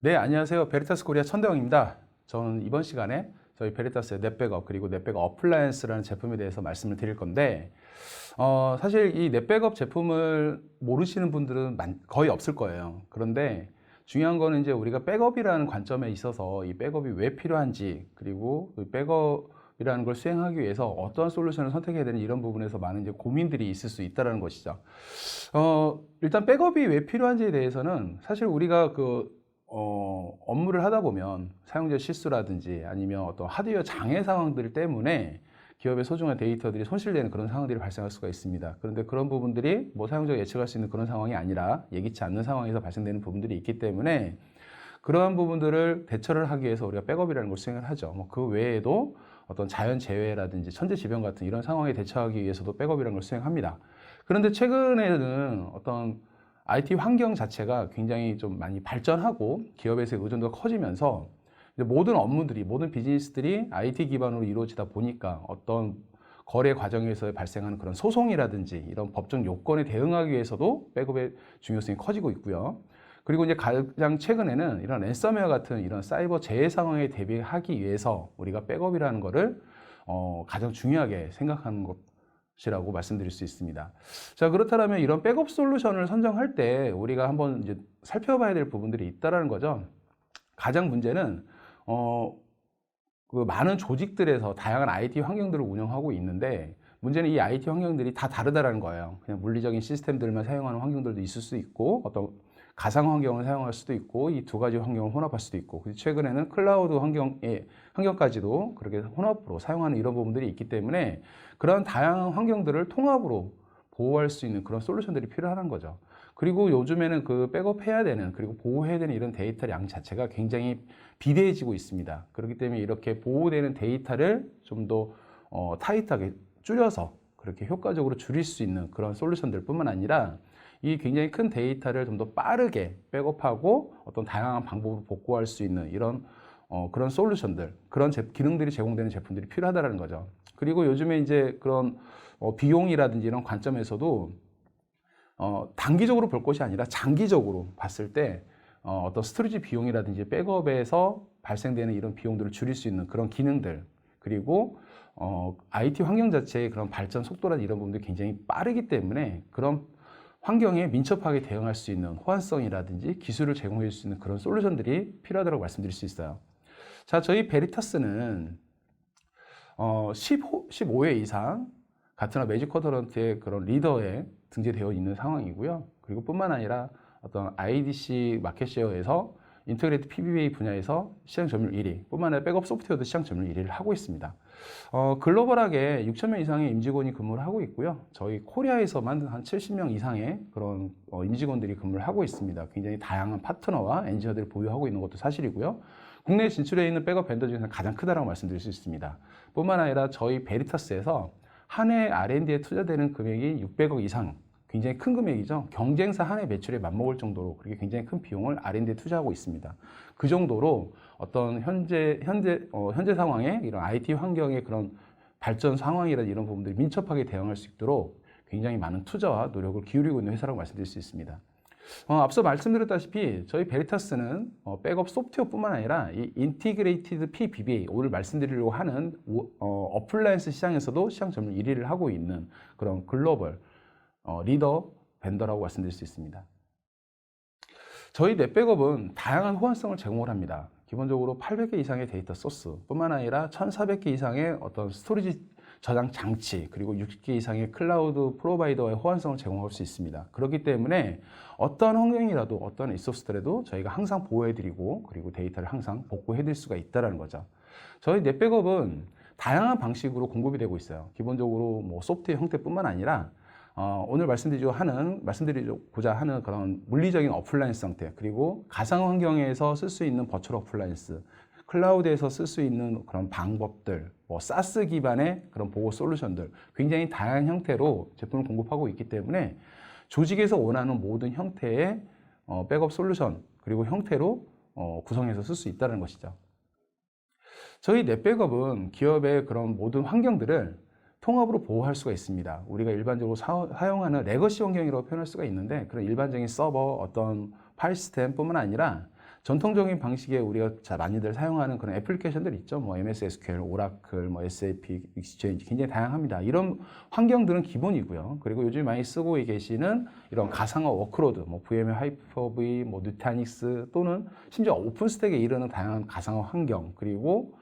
네, 안녕하세요. 베리타스 코리아 천대영입니다. 저는 이번 시간에 저희 베리타스의 넷백업 그리고 넷백업 어플라이언스라는 제품에 대해서 말씀을 드릴 건데 사실 이 넷백업 제품을 모르시는 분들은 거의 없을 거예요. 그런데 중요한 거는 이제 우리가 백업이라는 관점에 있어서 이 백업이 왜 필요한지 그리고 그 백업이라는 걸 수행하기 위해서 어떠한 솔루션을 선택해야 되는 이런 부분에서 많은 이제 고민들이 있을 수 있다는 것이죠. 일단 백업이 왜 필요한지에 대해서는 사실 우리가 업무를 하다 보면 사용자 실수라든지 아니면 어떤 하드웨어 장애 상황들 때문에 기업의 소중한 데이터들이 손실되는 그런 상황들이 발생할 수가 있습니다. 그런데 그런 부분들이 뭐 사용자가 예측할 수 있는 그런 상황이 아니라 예기치 않는 상황에서 발생되는 부분들이 있기 때문에 그러한 부분들을 대처를 하기 위해서 우리가 백업이라는 걸 수행을 하죠. 뭐 그 외에도 어떤 자연재해라든지 천재지변 같은 이런 상황에 대처하기 위해서도 백업이라는 걸 수행합니다. 그런데 최근에는 어떤 IT 환경 자체가 굉장히 좀 많이 발전하고 기업에서의 의존도가 커지면서 모든 업무들이, 모든 비즈니스들이 IT 기반으로 이루어지다 보니까 어떤 거래 과정에서 발생하는 그런 소송이라든지 이런 법적 요건에 대응하기 위해서도 백업의 중요성이 커지고 있고요. 그리고 이제 가장 최근에는 이런 랜섬웨어 같은 이런 사이버 재해 상황에 대비하기 위해서 우리가 백업이라는 거를 가장 중요하게 생각하는 것이라고 말씀드릴 수 있습니다. 자, 그렇다면 이런 백업 솔루션을 선정할 때 우리가 한번 이제 살펴봐야 될 부분들이 있다라는 거죠. 가장 문제는 그 많은 조직들에서 다양한 IT 환경들을 운영하고 있는데 문제는 이 IT 환경들이 다 다르다라는 거예요. 그냥 물리적인 시스템들만 사용하는 환경들도 있을 수 있고 어떤 가상 환경을 사용할 수도 있고 이 두 가지 환경을 혼합할 수도 있고 최근에는 클라우드 환경까지도 그렇게 혼합으로 사용하는 이런 부분들이 있기 때문에 그런 다양한 환경들을 통합으로 보호할 수 있는 그런 솔루션들이 필요한 거죠. 그리고 요즘에는 그 백업해야 되는 그리고 보호해야 되는 이런 데이터 량 자체가 굉장히 비대해지고 있습니다. 그렇기 때문에 이렇게 보호되는 데이터를 좀 더 타이트하게 줄여서 그렇게 효과적으로 줄일 수 있는 그런 솔루션들 뿐만 아니라 이 굉장히 큰 데이터를 좀 더 빠르게 백업하고 어떤 다양한 방법으로 복구할 수 있는 이런 그런 솔루션들, 그런 기능들이 제공되는 제품들이 필요하다는 거죠. 그리고 요즘에 이제 그런 비용이라든지 이런 관점에서도 단기적으로 볼 것이 아니라 장기적으로 봤을 때 어떤 스토리지 비용이라든지 백업에서 발생되는 이런 비용들을 줄일 수 있는 그런 기능들 그리고 IT 환경 자체의 그런 발전 속도라든지 이런 부분들이 굉장히 빠르기 때문에 그런 환경에 민첩하게 대응할 수 있는 호환성이라든지 기술을 제공해 줄 수 있는 그런 솔루션들이 필요하다고 말씀드릴 수 있어요. 자, 저희 베리타스는 15회 이상 가트너 매직 쿼드런트의 그런 리더에 등재되어 있는 상황이고요. 그리고 뿐만 아니라 어떤 IDC 마켓쉐어에서 인터그레이트 PBA 분야에서 시장 점유율 1위, 뿐만 아니라 백업 소프트웨어도 시장 점유율 1위를 하고 있습니다. 글로벌하게 6,000명 이상의 임직원이 근무를 하고 있고요. 저희 코리아에서만 한 70명 이상의 그런 임직원들이 근무를 하고 있습니다. 굉장히 다양한 파트너와 엔지니어들을 보유하고 있는 것도 사실이고요. 국내 진출해 있는 백업 벤더 중에서 가장 크다고 말씀드릴 수 있습니다. 뿐만 아니라 저희 베리타스에서 한 해 R&D에 투자되는 금액이 600억 이상, 굉장히 큰 금액이죠. 경쟁사 한 해 매출에 맞먹을 정도로 그렇게 굉장히 큰 비용을 R&D에 투자하고 있습니다. 그 정도로 어떤 현재 상황에 이런 IT 환경의 그런 발전 상황이라든 이런 부분들이 민첩하게 대응할 수 있도록 굉장히 많은 투자와 노력을 기울이고 있는 회사라고 말씀드릴 수 있습니다. 앞서 말씀드렸다시피 저희 베리타스는 백업 소프트웨어뿐만 아니라 이 인티그레이티드 PBA 오늘 말씀드리려고 하는 어플라이언스 시장에서도 시장 점유율 1위를 하고 있는 그런 글로벌 리더 벤더라고 말씀드릴 수 있습니다. 저희 넷백업은 다양한 호환성을 제공을 합니다. 기본적으로 800개 이상의 데이터 소스 뿐만 아니라 1400개 이상의 어떤 스토리지 저장 장치 그리고 60개 이상의 클라우드 프로바이더의 호환성을 제공할 수 있습니다. 그렇기 때문에 어떤 환경이라도 어떤 리소스들에도 저희가 항상 보호해드리고 그리고 데이터를 항상 복구해드릴 수가 있다는 거죠. 저희 넷백업은 다양한 방식으로 공급이 되고 있어요. 기본적으로 뭐 소프트웨어 형태뿐만 아니라 오늘 말씀드리고자 하는 그런 물리적인 어플라이언스 형태 그리고 가상 환경에서 쓸 수 있는 버추얼 어플라이언스 클라우드에서 쓸 수 있는 그런 방법들, 뭐 사스 기반의 그런 보호 솔루션들 굉장히 다양한 형태로 제품을 공급하고 있기 때문에 조직에서 원하는 모든 형태의 백업 솔루션 그리고 형태로 구성해서 쓸 수 있다는 것이죠. 저희 넷백업은 기업의 그런 모든 환경들을 통합으로 보호할 수가 있습니다. 우리가 일반적으로 사용하는 레거시 환경이라고 표현할 수가 있는데 그런 일반적인 서버, 어떤 파일 시스템뿐만 아니라 전통적인 방식의 우리가 많이들 사용하는 그런 애플리케이션들 있죠. 뭐 MS SQL, 오라클, 뭐 SAP, 익스체인지 굉장히 다양합니다. 이런 환경들은 기본이고요. 그리고 요즘 많이 쓰고 계시는 이런 가상화 워크로드, 뭐 VMware 하이퍼V, 뭐 누타닉스 또는 심지어 오픈스택에 이르는 다양한 가상화 환경, 그리고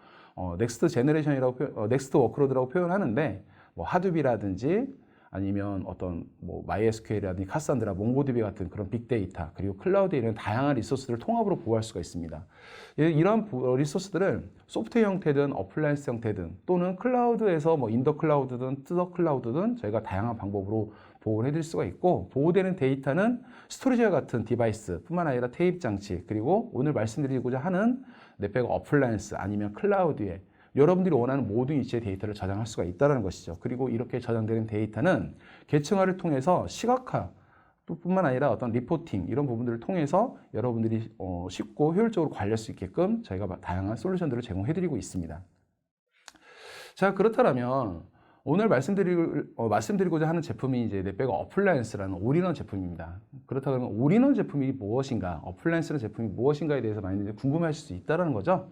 넥스트 제너레이션이라고 넥스트 워크로드라고 표현하는데 뭐 하두비라든지 아니면 어떤 뭐 MySQL이라든지 카산드라, 몽고디비 같은 그런 빅데이터, 그리고 클라우드에 이런 다양한 리소스들을 통합으로 보호할 수가 있습니다. 이런 리소스들을 소프트웨어 형태든 어플라이언스 형태든 또는 클라우드에서 뭐 인더 클라우드든 뜨더 클라우드든 저희가 다양한 방법으로 보호를 해드릴 수가 있고, 보호되는 데이터는 스토리지와 같은 디바이스 뿐만 아니라 테이프 장치, 그리고 오늘 말씀드리고자 하는 넷백 어플라이언스 아니면 클라우드에 여러분들이 원하는 모든 위치의 데이터를 저장할 수가 있다는 것이죠. 그리고 이렇게 저장되는 데이터는 계층화를 통해서 시각화 뿐만 아니라 어떤 리포팅 이런 부분들을 통해서 여러분들이 쉽고 효율적으로 관리할 수 있게끔 저희가 다양한 솔루션들을 제공해드리고 있습니다. 자, 그렇다면 오늘 말씀드리고자 하는 제품이 이제 넷백 어플라이언스라는 올인원 제품입니다. 그렇다면 올인원 제품이 무엇인가, 어플라이언스라는 제품이 무엇인가에 대해서 많이 궁금해하실 수 있다는 거죠.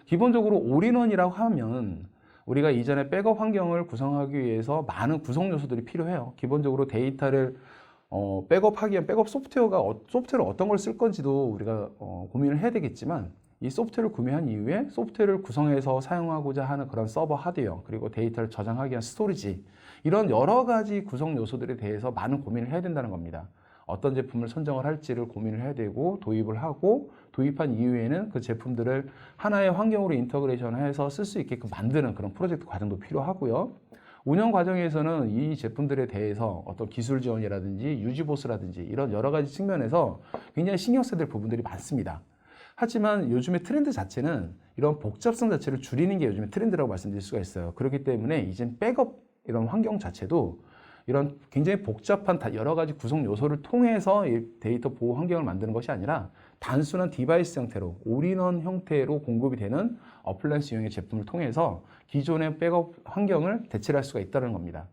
기본적으로 올인원이라고 하면 우리가 이전에 백업 환경을 구성하기 위해서 많은 구성 요소들이 필요해요. 기본적으로 데이터를 백업하기 위한 백업 소프트웨어를 어떤 걸 쓸 건지도 우리가 고민을 해야 되겠지만, 이 소프트웨어를 구매한 이후에 소프트웨어를 구성해서 사용하고자 하는 그런 서버 하드웨어, 그리고 데이터를 저장하기 위한 스토리지, 이런 여러 가지 구성 요소들에 대해서 많은 고민을 해야 된다는 겁니다. 어떤 제품을 선정을 할지를 고민을 해야 되고, 도입을 하고, 도입한 이후에는 그 제품들을 하나의 환경으로 인터그레이션해서 쓸 수 있게끔 만드는 그런 프로젝트 과정도 필요하고요. 운영 과정에서는 이 제품들에 대해서 어떤 기술 지원이라든지 유지보수라든지 이런 여러 가지 측면에서 굉장히 신경 써야 될 부분들이 많습니다. 하지만 요즘의 트렌드 자체는 이런 복잡성 자체를 줄이는 게 요즘의 트렌드라고 말씀드릴 수가 있어요. 그렇기 때문에 이젠 백업 이런 환경 자체도 이런 굉장히 복잡한 여러 가지 구성 요소를 통해서 이 데이터 보호 환경을 만드는 것이 아니라 단순한 디바이스 형태로 올인원 형태로 공급이 되는 어플라이언스 유형의 제품을 통해서 기존의 백업 환경을 대체를 할 수가 있다는 겁니다.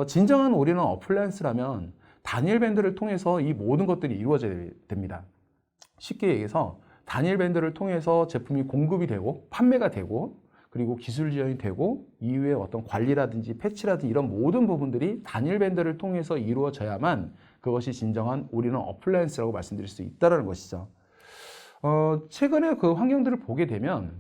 진정한 올인원 어플라이언스라면 단일 밴드를 통해서 이 모든 것들이 이루어져야 됩니다. 쉽게 얘기해서 단일 밴드를 통해서 제품이 공급이 되고 판매가 되고, 그리고 기술 지원이 되고, 이후에 어떤 관리라든지 패치라든지 이런 모든 부분들이 단일 밴드를 통해서 이루어져야만 그것이 진정한 올인원 어플라이언스라고 말씀드릴 수 있다는 것이죠. 최근에 그 환경들을 보게 되면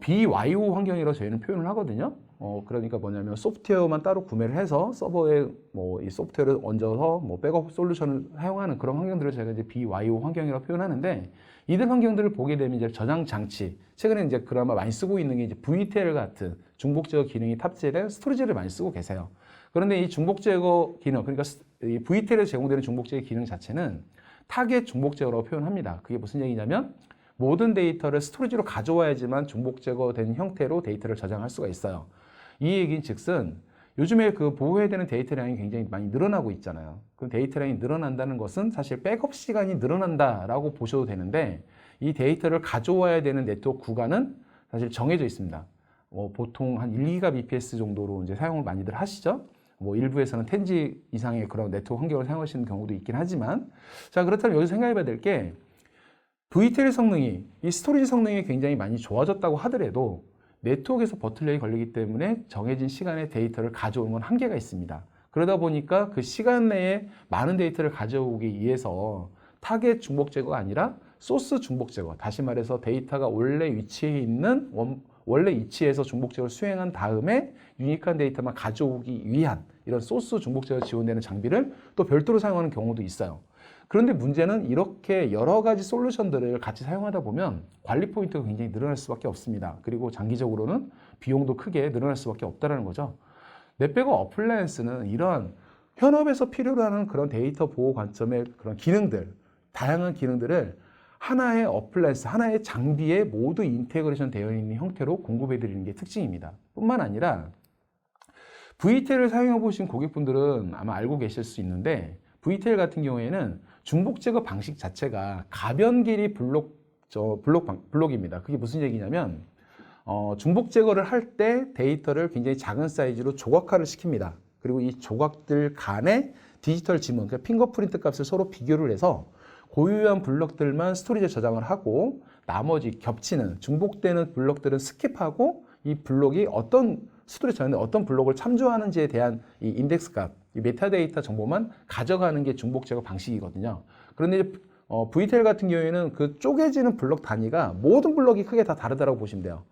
BYO 환경이라고 저희는 표현을 하거든요. 그러니까 뭐냐면 소프트웨어만 따로 구매를 해서 서버에 뭐 이 소프트웨어를 얹어서 뭐 백업 솔루션을 사용하는 그런 환경들을 저희가 이제 BYO 환경이라고 표현하는데, 이들 환경들을 보게 되면 이제 저장 장치, 최근에 이제 그나마 많이 쓰고 있는 게 이제 VTL 같은 중복 제거 기능이 탑재된 스토리지를 많이 쓰고 계세요. 그런데 이 중복 제거 기능, 그러니까 이 VTL에 제공되는 중복 제거 기능 자체는 타겟 중복 제거라고 표현합니다. 그게 무슨 얘기냐면 모든 데이터를 스토리지로 가져와야지만 중복 제거된 형태로 데이터를 저장할 수가 있어요. 이 얘기인 즉슨 요즘에 그 보호해야 되는 데이터량이 굉장히 많이 늘어나고 있잖아요. 그 데이터량이 늘어난다는 것은 사실 백업 시간이 늘어난다라고 보셔도 되는데, 이 데이터를 가져와야 되는 네트워크 구간은 사실 정해져 있습니다. 보통 한 1GBps 정도로 이제 사용을 많이들 하시죠. 뭐 일부에서는 10G 이상의 그런 네트워크 환경을 사용하시는 경우도 있긴 하지만, 자, 그렇다면 여기서 생각해 봐야 될 게, VTL 성능이, 이 스토리지 성능이 굉장히 많이 좋아졌다고 하더라도 네트워크에서 버틀렉이 걸리기 때문에 정해진 시간에 데이터를 가져오는 건 한계가 있습니다. 그러다 보니까 그 시간 내에 많은 데이터를 가져오기 위해서 타겟 중복 제거가 아니라 소스 중복 제거, 다시 말해서 데이터가 원래 위치에 있는 원래 위치에서 중복 제거를 수행한 다음에 유니크한 데이터만 가져오기 위한 이런 소스 중복 제거 지원되는 장비를 또 별도로 사용하는 경우도 있어요. 그런데 문제는 이렇게 여러 가지 솔루션들을 같이 사용하다 보면 관리 포인트가 굉장히 늘어날 수밖에 없습니다. 그리고 장기적으로는 비용도 크게 늘어날 수밖에 없다는 거죠. 넷백업 어플라이언스는 이러한 현업에서 필요로 하는 그런 데이터 보호 관점의 그런 기능들, 다양한 기능들을 하나의 어플라이언스, 하나의 장비에 모두 인테그레이션 되어 있는 형태로 공급해 드리는 게 특징입니다. 뿐만 아니라 VTL을 사용해 보신 고객분들은 아마 알고 계실 수 있는데, VTL 같은 경우에는 중복 제거 방식 자체가 가변 길이 블록입니다. 그게 무슨 얘기냐면 중복 제거를 할 때 데이터를 굉장히 작은 사이즈로 조각화를 시킵니다. 그리고 이 조각들 간의 디지털 지문, 그러니까 핑거프린트 값을 서로 비교를 해서 고유한 블럭들만 스토리지에 저장을 하고 나머지 겹치는 중복되는 블럭들은 스킵하고 이 블록이 어떤 스토리지 저장된 어떤 블록을 참조하는지에 대한 이 인덱스 값, 이 메타데이터 정보만 가져가는 게 중복 제거 방식이거든요. 그런데 VTL 같은 경우에는 그 쪼개지는 블록 단위가 모든 블록이 크게 다 다르다고 보시면 돼요.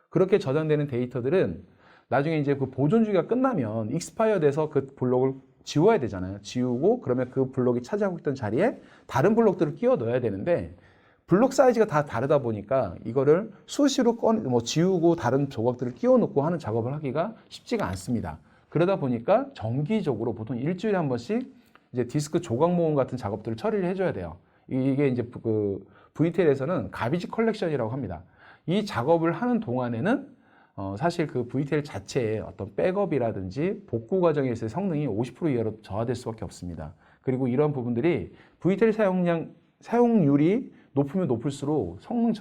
그렇게 저장되는 데이터들은 나중에 이제 그 보존 주기가 끝나면 익스파이어 돼서 그 블록을 지워야 되잖아요. 지우고 그러면 그 블록이 차지하고 있던 자리에 다른 블록들을 끼워 넣어야 되는데 블록 사이즈가 다 다르다 보니까 이거를 수시로 지우고 다른 조각들을 끼워 넣고 하는 작업을 하기가 쉽지가 않습니다. 그러다 보니까 정기적으로 보통 일주일에 한 번씩 이제 디스크 조각 모음 같은 작업들을 처리를 해줘야 돼요. 이게 이제 그 VTL에서는 가비지 컬렉션이라고 합니다. 이 작업을 하는 동안에는 사실 그 VTL 자체의 어떤 백업이라든지 복구 과정에 있어서 성능이 50% 이하로 저하될 수밖에 없습니다. 그리고 이런 부분들이 VTL 사용률이 높으면 높을수록 성능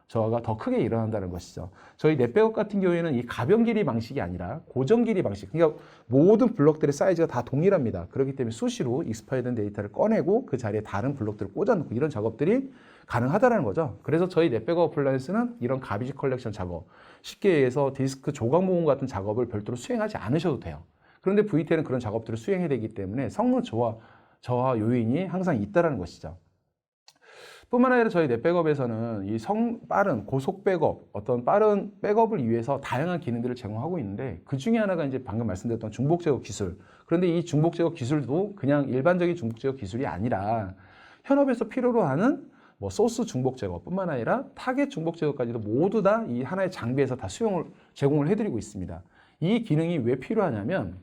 저하가 더 크게 일어난다는 것이죠. 저희 넷백업 같은 경우에는 이 가변 길이 방식이 아니라 고정 길이 방식. 그러니까 모든 블록들의 사이즈가 다 동일합니다. 그렇기 때문에 수시로 익스파이어된 데이터를 꺼내고 그 자리에 다른 블록들을 꽂아놓고 이런 작업들이 가능하다는 거죠. 그래서 저희 넷백업 어플라이언스는 이런 가비지 컬렉션 작업, 쉽게 얘기해서 디스크 조각 모음 같은 작업을 별도로 수행하지 않으셔도 돼요. 그런데 VTL은 그런 작업들을 수행해야 되기 때문에 성능 저하 요인이 항상 있다는 것이죠. 뿐만 아니라 저희 넷백업에서는 이 빠른 고속 백업, 어떤 빠른 백업을 위해서 다양한 기능들을 제공하고 있는데 그 중에 하나가 이제 방금 말씀드렸던 중복 제거 기술. 그런데 이 중복 제거 기술도 그냥 일반적인 중복 제거 기술이 아니라 현업에서 필요로 하는 소스 중복 제거뿐만 아니라 타겟 중복 제거까지도 모두 다 이 하나의 장비에서 다 제공을 해드리고 있습니다. 이 기능이 왜 필요하냐면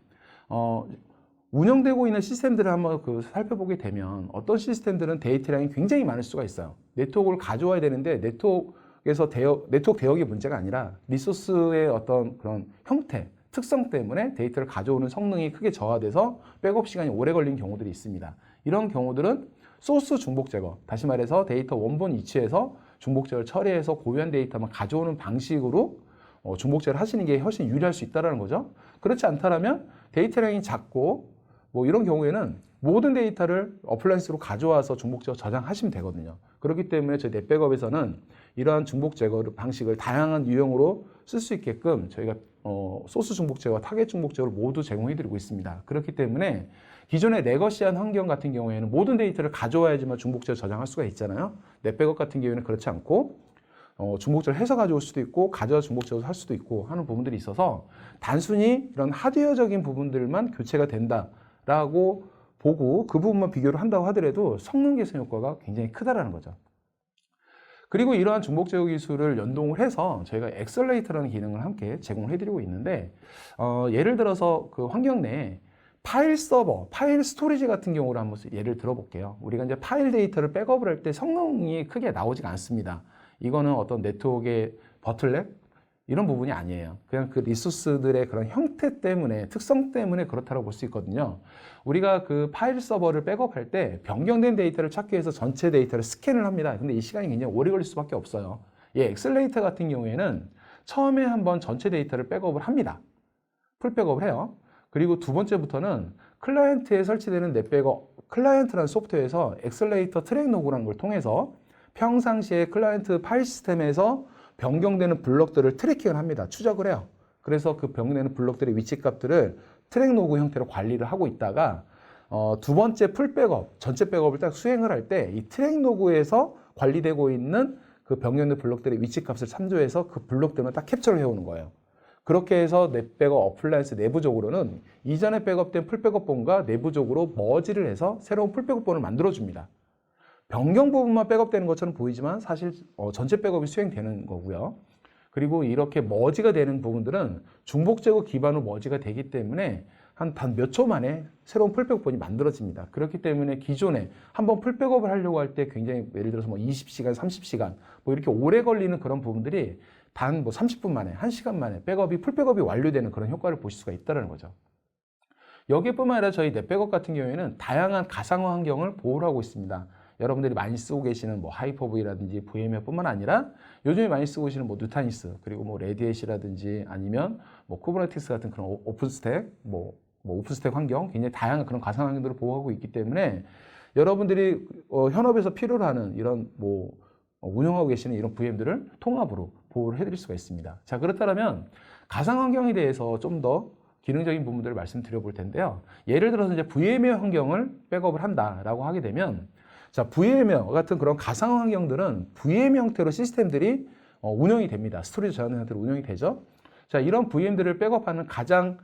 운영되고 있는 시스템들을 한번 살펴보게 되면 어떤 시스템들은 데이터량이 굉장히 많을 수가 있어요. 네트워크를 가져와야 되는데 네트워크에서 네트워크 대역이 문제가 아니라 리소스의 어떤 그런 형태, 특성 때문에 데이터를 가져오는 성능이 크게 저하돼서 백업 시간이 오래 걸리는 경우들이 있습니다. 이런 경우들은 소스 중복 제거, 다시 말해서 데이터 원본 위치에서 중복 제거를 처리해서 고유한 데이터만 가져오는 방식으로 중복 제거를 하시는 게 훨씬 유리할 수 있다는 거죠. 그렇지 않다면 데이터량이 작고 이런 경우에는 모든 데이터를 어플라이언스로 가져와서 중복 제거 저장하시면 되거든요. 그렇기 때문에 저희 넷백업에서는 이러한 중복 제거 방식을 다양한 유형으로 쓸 수 있게끔 저희가 소스 중복 제거, 타겟 중복 제거를 모두 제공해드리고 있습니다. 그렇기 때문에 기존의 레거시한 환경 같은 경우에는 모든 데이터를 가져와야지만 중복 제거 저장할 수가 있잖아요. 넷백업 같은 경우에는 그렇지 않고 중복 제거를 해서 가져올 수도 있고 가져와 중복 제거를 할 수도 있고 하는 부분들이 있어서 단순히 이런 하드웨어적인 부분들만 교체가 된다라고 보고 그 부분만 비교를 한다고 하더라도 성능 개선 효과가 굉장히 크다라는 거죠. 그리고 이러한 중복 제거 기술을 연동을 해서 저희가 엑셀레이터라는 기능을 함께 제공을 해드리고 있는데 예를 들어서 그 환경 내에 파일 서버, 파일 스토리지 같은 경우를 한번 예를 들어볼게요. 우리가 이제 파일 데이터를 백업을 할 때 성능이 크게 나오지가 않습니다. 이거는 어떤 네트워크의 버틀넥 이런 부분이 아니에요. 그냥 그 리소스들의 그런 형태 때문에, 특성 때문에 그렇다고 볼 수 있거든요. 우리가 그 파일 서버를 백업할 때 변경된 데이터를 찾기 위해서 전체 데이터를 스캔을 합니다. 근데 이 시간이 굉장히 오래 걸릴 수밖에 없어요. 이 엑셀레이터 같은 경우에는 처음에 한번 전체 데이터를 백업을 합니다. 풀 백업을 해요. 그리고 두 번째부터는 클라이언트에 설치되는 넷백업, 클라이언트라는 소프트웨어에서 엑셀레이터 트랙 로그라는 걸 통해서 평상시에 클라이언트 파일 시스템에서 변경되는 블록들을 트래킹을 합니다. 추적을 해요. 그래서 그 변경되는 블록들의 위치 값들을 트랙 로그 형태로 관리를 하고 있다가 두 번째 풀 백업, 전체 백업을 딱 수행을 할 때 이 트랙 로그에서 관리되고 있는 그 변경된 블록들의 위치 값을 참조해서 그 블록들만 딱 캡처를 해오는 거예요. 그렇게 해서 넷백업 어플라이언스 내부적으로는 이전에 백업된 풀 백업본과 내부적으로 머지를 해서 새로운 풀 백업본을 만들어줍니다. 변경 부분만 백업되는 것처럼 보이지만 사실 전체 백업이 수행되는 거고요. 그리고 이렇게 머지가 되는 부분들은 중복 제거 기반으로 머지가 되기 때문에 단 몇 초 만에 새로운 풀 백업본이 만들어집니다. 그렇기 때문에 기존에 한번 풀 백업을 하려고 할 때 굉장히 예를 들어서 20시간, 30시간 이렇게 오래 걸리는 그런 부분들이 단 30분 만에, 1시간 만에 풀 백업이 완료되는 그런 효과를 보실 수가 있다는 거죠. 여기뿐만 아니라 저희 넷백업 같은 경우에는 다양한 가상화 환경을 보호를 하고 있습니다. 여러분들이 많이 쓰고 계시는 하이퍼V라든지 VM웨어뿐만 아니라 요즘에 많이 쓰고 계시는 누타니스 그리고 레디엣이라든지 아니면 쿠버네티스 같은 그런 오픈스택 오픈스택 환경 굉장히 다양한 그런 가상 환경들을 보호하고 있기 때문에 여러분들이 현업에서 필요로 하는 이런 뭐 운영하고 계시는 이런 VM들을 통합으로 보호를 해드릴 수가 있습니다. 자, 그렇다면 가상 환경에 대해서 좀 더 기능적인 부분들을 말씀드려 볼 텐데요. 예를 들어서 이제 VMware 환경을 백업을 한다라고 하게 되면, 자, VMware 같은 그런 가상 환경들은 VM 형태로 시스템들이 운영이 됩니다. 스토리지 저장된 형태로 운영이 되죠. 자, 이런 VM들을 백업하는 가장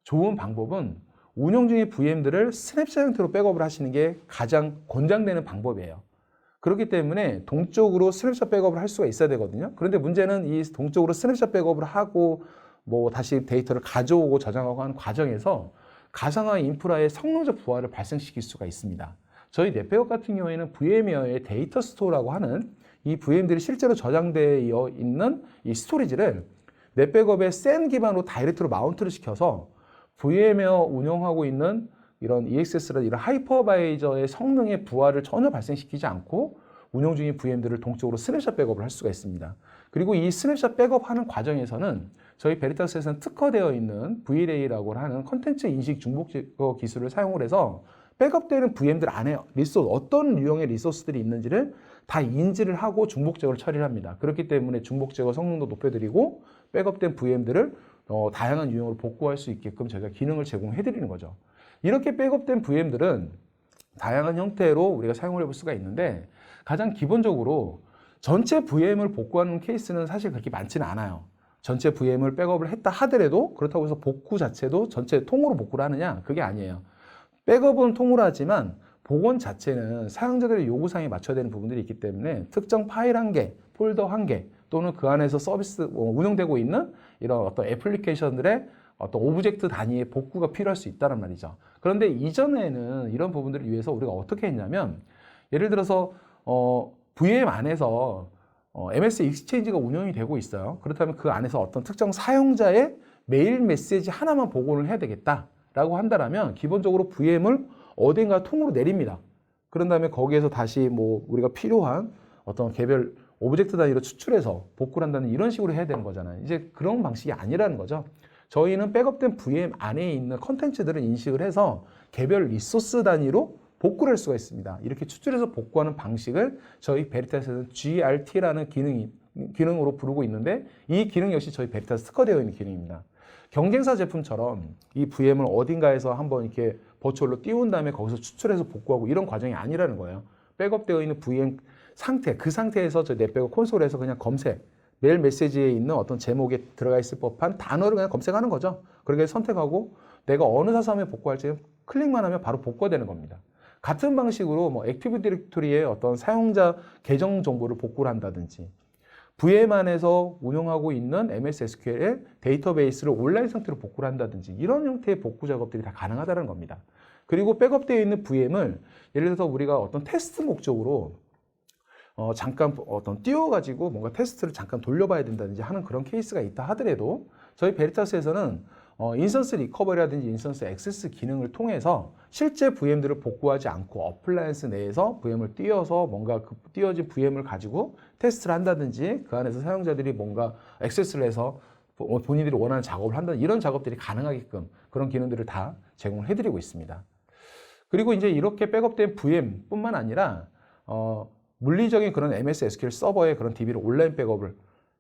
좋은 방법은 운영 중의 VM들을 스냅샷 형태로 백업을 하시는 게 가장 권장되는 방법이에요. 그렇기 때문에 동적으로 스냅샷 백업을 할 수가 있어야 되거든요. 그런데 문제는 이 동적으로 스냅샷 백업을 하고 뭐 다시 데이터를 가져오고 저장하고 하는 과정에서 가상화 인프라의 성능적 부하를 발생시킬 수가 있습니다. 저희 넷백업 같은 경우에는 VMware의 데이터 스토어라고 하는 이 VM들이 실제로 저장되어 있는 이 스토리지를 넷백업의 SAN 기반으로 다이렉트로 마운트를 시켜서 VMware 운영하고 있는 이런 EXS라는 이런 하이퍼바이저의 성능의 부하를 전혀 발생시키지 않고 운영 중인 VM들을 동적으로 스냅샷 백업을 할 수가 있습니다. 그리고 이 스냅샷 백업하는 과정에서는 저희 베리타스에서는 특화되어 있는 VLA라고 하는 컨텐츠 인식 중복 제거 기술을 사용을 해서 백업되는 VM들 안에 리소스, 어떤 유형의 리소스들이 있는지를 다 인지를 하고 중복 제거를 처리를 합니다. 그렇기 때문에 중복 제거 성능도 높여드리고 백업된 VM들을 다양한 유형으로 복구할 수 있게끔 저희가 기능을 제공해 드리는 거죠. 이렇게 백업된 VM들은 다양한 형태로 우리가 사용을 해볼 수가 있는데, 가장 기본적으로 전체 VM을 복구하는 케이스는 사실 그렇게 많지는 않아요. 전체 VM을 백업을 했다 하더라도 그렇다고 해서 복구 자체도 전체 통으로 복구를 하느냐? 그게 아니에요. 백업은 통으로 하지만 복원 자체는 사용자들의 요구사항에 맞춰야 되는 부분들이 있기 때문에 특정 파일 한 개, 폴더 한 개, 또는 그 안에서 서비스 운영되고 있는 이런 어떤 애플리케이션들의 어떤 오브젝트 단위의 복구가 필요할 수 있다는 말이죠. 그런데 이전에는 이런 부분들을 위해서 우리가 어떻게 했냐면, 예를 들어서 VM 안에서 MS 익스체인지가 운영이 되고 있어요. 그렇다면 그 안에서 어떤 특정 사용자의 메일 메시지 하나만 복원을 해야 되겠다라고 한다면 기본적으로 VM을 어딘가 통으로 내립니다. 그런 다음에 거기에서 다시 뭐 우리가 필요한 어떤 개별 오브젝트 단위로 추출해서 복구를 한다는 이런 식으로 해야 되는 거잖아요. 이제 그런 방식이 아니라는 거죠. 저희는 백업된 VM 안에 있는 컨텐츠들을 인식을 해서 개별 리소스 단위로 복구를 할 수가 있습니다. 이렇게 추출해서 복구하는 방식을 저희 베리타스에서는 GRT라는 기능으로 부르고 있는데, 이 기능 역시 저희 베리타스 특화되어 있는 기능입니다. 경쟁사 제품처럼 이 VM을 어딘가에서 한번 이렇게 버추얼로 띄운 다음에 거기서 추출해서 복구하고 이런 과정이 아니라는 거예요. 백업되어 있는 VM 상태, 그 상태에서 저희 넷백업 콘솔에서 그냥 검색, 메일 메시지에 있는 어떤 제목에 들어가 있을 법한 단어를 그냥 검색하는 거죠. 그렇게 선택하고 내가 어느 사서함에 복구할지 클릭만 하면 바로 복구가 되는 겁니다. 같은 방식으로 뭐 액티브 디렉토리의 어떤 사용자 계정 정보를 복구를 한다든지, VM 안에서 운영하고 있는 MS SQL의 데이터베이스를 온라인 상태로 복구를 한다든지, 이런 형태의 복구 작업들이 다 가능하다는 겁니다. 그리고 백업되어 있는 VM을 예를 들어서 우리가 어떤 테스트 목적으로 잠깐 어떤 띄워가지고 뭔가 테스트를 잠깐 돌려봐야 된다든지 하는 그런 케이스가 있다 하더라도 저희 베리타스에서는 인스턴스 리커버리라든지 인스턴스 액세스 기능을 통해서 실제 VM들을 복구하지 않고 어플라이언스 내에서 VM을 띄워서 뭔가 그 띄워진 VM을 가지고 테스트를 한다든지 그 안에서 사용자들이 뭔가 액세스를 해서 본인들이 원하는 작업을 한다든지 이런 작업들이 가능하게끔 그런 기능들을 다 제공을 해드리고 있습니다. 그리고 이제 이렇게 백업된 VM뿐만 아니라 물리적인 그런 MS SQL 서버의 그런 DB를 온라인 백업을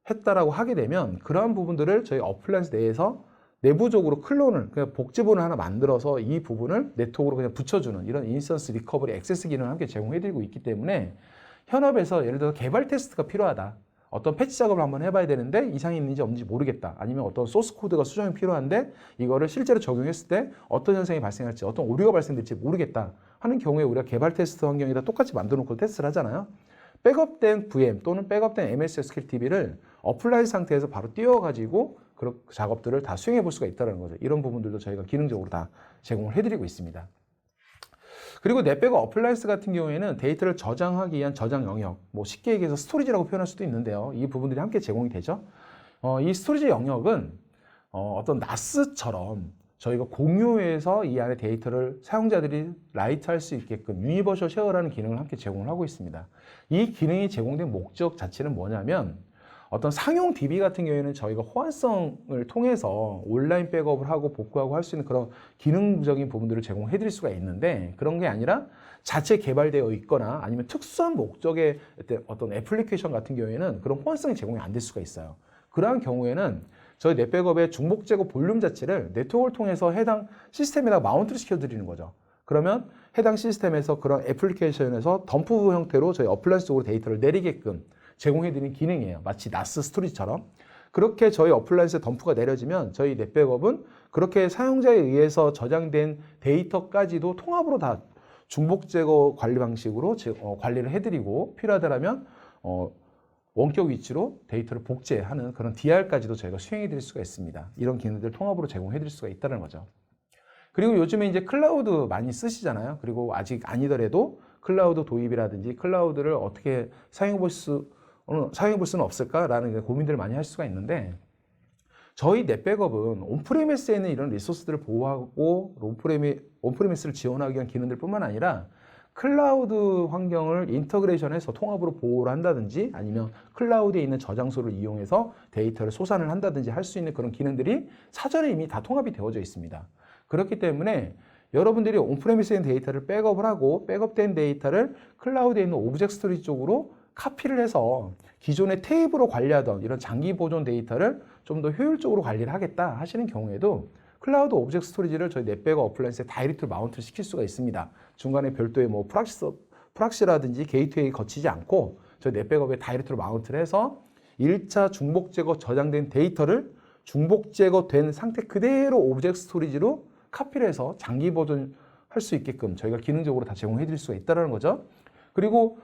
했다라고 하게 되면 그러한 부분들을 저희 어플라이언스 내에서 내부적으로 클론을 그냥 복제본을 하나 만들어서 이 부분을 네트워크로 그냥 붙여주는 이런 인스턴스 리커버리 액세스 기능을 함께 제공해드리고 있기 때문에 현업에서 예를 들어서 개발 테스트가 필요하다. 어떤 패치 작업을 한번 해봐야 되는데 이상이 있는지 없는지 모르겠다. 아니면 어떤 소스 코드가 수정이 필요한데 이거를 실제로 적용했을 때 어떤 현상이 발생할지, 어떤 오류가 발생될지 모르겠다 하는 경우에 우리가 개발 테스트 환경에다 똑같이 만들어 놓고 테스트를 하잖아요. 백업된 VM 또는 백업된 MS SQL DB를 어플라인 상태에서 바로 띄워가지고 그런 작업들을 다 수행해 볼 수가 있다는 거죠. 이런 부분들도 저희가 기능적으로 다 제공을 해드리고 있습니다. 그리고 넷백업 어플라이언스 같은 경우에는 데이터를 저장하기 위한 저장 영역, 뭐 쉽게 얘기해서 스토리지라고 표현할 수도 있는데요. 이 부분들이 함께 제공이 되죠. 이 스토리지 영역은 어떤 NAS처럼 저희가 공유해서 이 안에 데이터를 사용자들이 라이트할 수 있게끔 유니버셜 쉐어라는 기능을 함께 제공을 하고 있습니다. 이 기능이 제공된 목적 자체는 뭐냐면 어떤 상용 DB 같은 경우에는 저희가 호환성을 통해서 온라인 백업을 하고 복구하고 할 수 있는 그런 기능적인 부분들을 제공해 드릴 수가 있는데, 그런 게 아니라 자체 개발되어 있거나 아니면 특수한 목적의 어떤 애플리케이션 같은 경우에는 그런 호환성이 제공이 안 될 수가 있어요. 그러한 경우에는 저희 넷백업의 중복 제거 볼륨 자체를 네트워크를 통해서 해당 시스템에다 마운트를 시켜드리는 거죠. 그러면 해당 시스템에서 그런 애플리케이션에서 덤프 형태로 저희 어플라이언스 쪽으로 데이터를 내리게끔 제공해드리는 기능이에요. 마치 나스 스토리지처럼. 그렇게 저희 어플라이언스에 덤프가 내려지면 저희 넷백업은 그렇게 사용자에 의해서 저장된 데이터까지도 통합으로 다 중복 제거 관리 방식으로 관리를 해드리고, 필요하다면 원격 위치로 데이터를 복제하는 그런 DR까지도 저희가 수행해 드릴 수가 있습니다. 이런 기능들 통합으로 제공해 드릴 수가 있다는 거죠. 그리고 요즘에 이제 클라우드 많이 쓰시잖아요. 그리고 아직 아니더라도 클라우드 도입이라든지 클라우드를 어떻게 사용해 볼 수는 없을까라는 고민들을 많이 할 수가 있는데, 저희 넷백업은 온프레미스에 있는 이런 리소스들을 보호하고 온프레미스를 지원하기 위한 기능들 뿐만 아니라 클라우드 환경을 인터그레이션해서 통합으로 보호를 한다든지, 아니면 클라우드에 있는 저장소를 이용해서 데이터를 소산을 한다든지 할 수 있는 그런 기능들이 사전에 이미 다 통합이 되어져 있습니다. 그렇기 때문에 여러분들이 온프레미스에 있는 데이터를 백업을 하고, 백업된 데이터를 클라우드에 있는 오브젝트 스토리지 쪽으로 카피를 해서 기존의 테이프로 관리하던 이런 장기 보존 데이터를 좀 더 효율적으로 관리를 하겠다 하시는 경우에도 클라우드 오브젝트 스토리지를 저희 넷백업 어플라이언스에 다이렉트로 마운트를 시킬 수가 있습니다. 중간에 별도의 뭐 프락시라든지 게이트웨이 거치지 않고 저희 넷백업에 다이렉트로 마운트를 해서 1차 중복 제거 저장된 데이터를 중복 제거된 상태 그대로 오브젝트 스토리지로 카피를 해서 장기 보존할 수 있게끔 저희가 기능적으로 다 제공해 드릴 수가 있다는 거죠. 그리고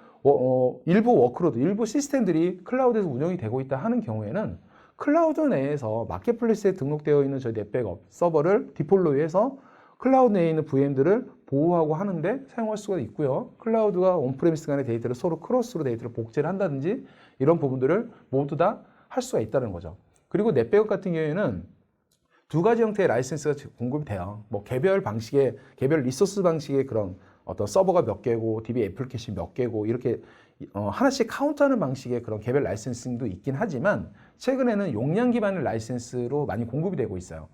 일부 워크로드, 일부 시스템들이 클라우드에서 운영이 되고 있다 하는 경우에는 클라우드 내에서 마켓플레이스에 등록되어 있는 저희 넷백업 서버를 디폴로이해서 클라우드 내에 있는 VM들을 보호하고 하는데 사용할 수가 있고요. 클라우드와 온프레미스 간의 데이터를 서로 크로스로 데이터를 복제를 한다든지 이런 부분들을 모두 다 할 수가 있다는 거죠. 그리고 넷백업 같은 경우에는 두 가지 형태의 라이센스가 공급이 돼요. 뭐 개별 리소스 방식의 그런 어떤 서버가 몇 개고 DB 애플리케이션 몇 개고 이렇게 하나씩 카운트하는 방식의 그런 개별 라이센싱도 있긴 하지만, 최근에는 용량 기반의 라이센스로 많이 공급이 되고 있어요.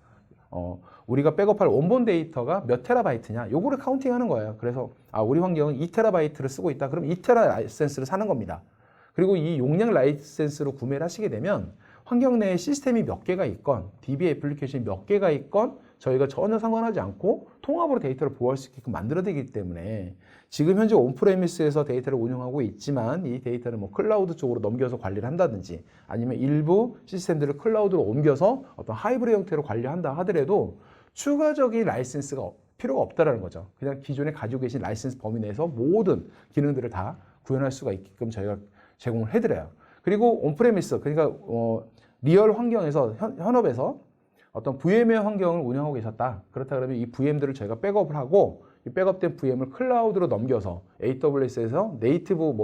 우리가 백업할 원본 데이터가 몇 테라바이트냐, 요거를 카운팅하는 거예요. 그래서 우리 환경은 2테라바이트를 쓰고 있다. 그럼 2테라 라이센스를 사는 겁니다. 그리고 이 용량 라이센스로 구매를 하시게 되면 환경 내에 시스템이 몇 개가 있건 DB 애플리케이션이 몇 개가 있건 저희가 전혀 상관하지 않고 통합으로 데이터를 보호할 수 있게끔 만들어지기 때문에, 지금 현재 온프레미스에서 데이터를 운영하고 있지만 이 데이터를 뭐 클라우드 쪽으로 넘겨서 관리를 한다든지, 아니면 일부 시스템들을 클라우드로 옮겨서 어떤 하이브리드 형태로 관리한다 하더라도 추가적인 라이센스가 필요가 없다라는 거죠. 그냥 기존에 가지고 계신 라이센스 범위 내에서 모든 기능들을 다 구현할 수가 있게끔 저희가 제공을 해드려요. 그리고 온프레미스, 그러니까 리얼 환경에서 현업에서 어떤 VM의 환경을 운영하고 계셨다. 그렇다 그러면 이 VM들을 저희가 백업을 하고, 이 백업된 VM을 클라우드로 넘겨서 AWS에서 네이티브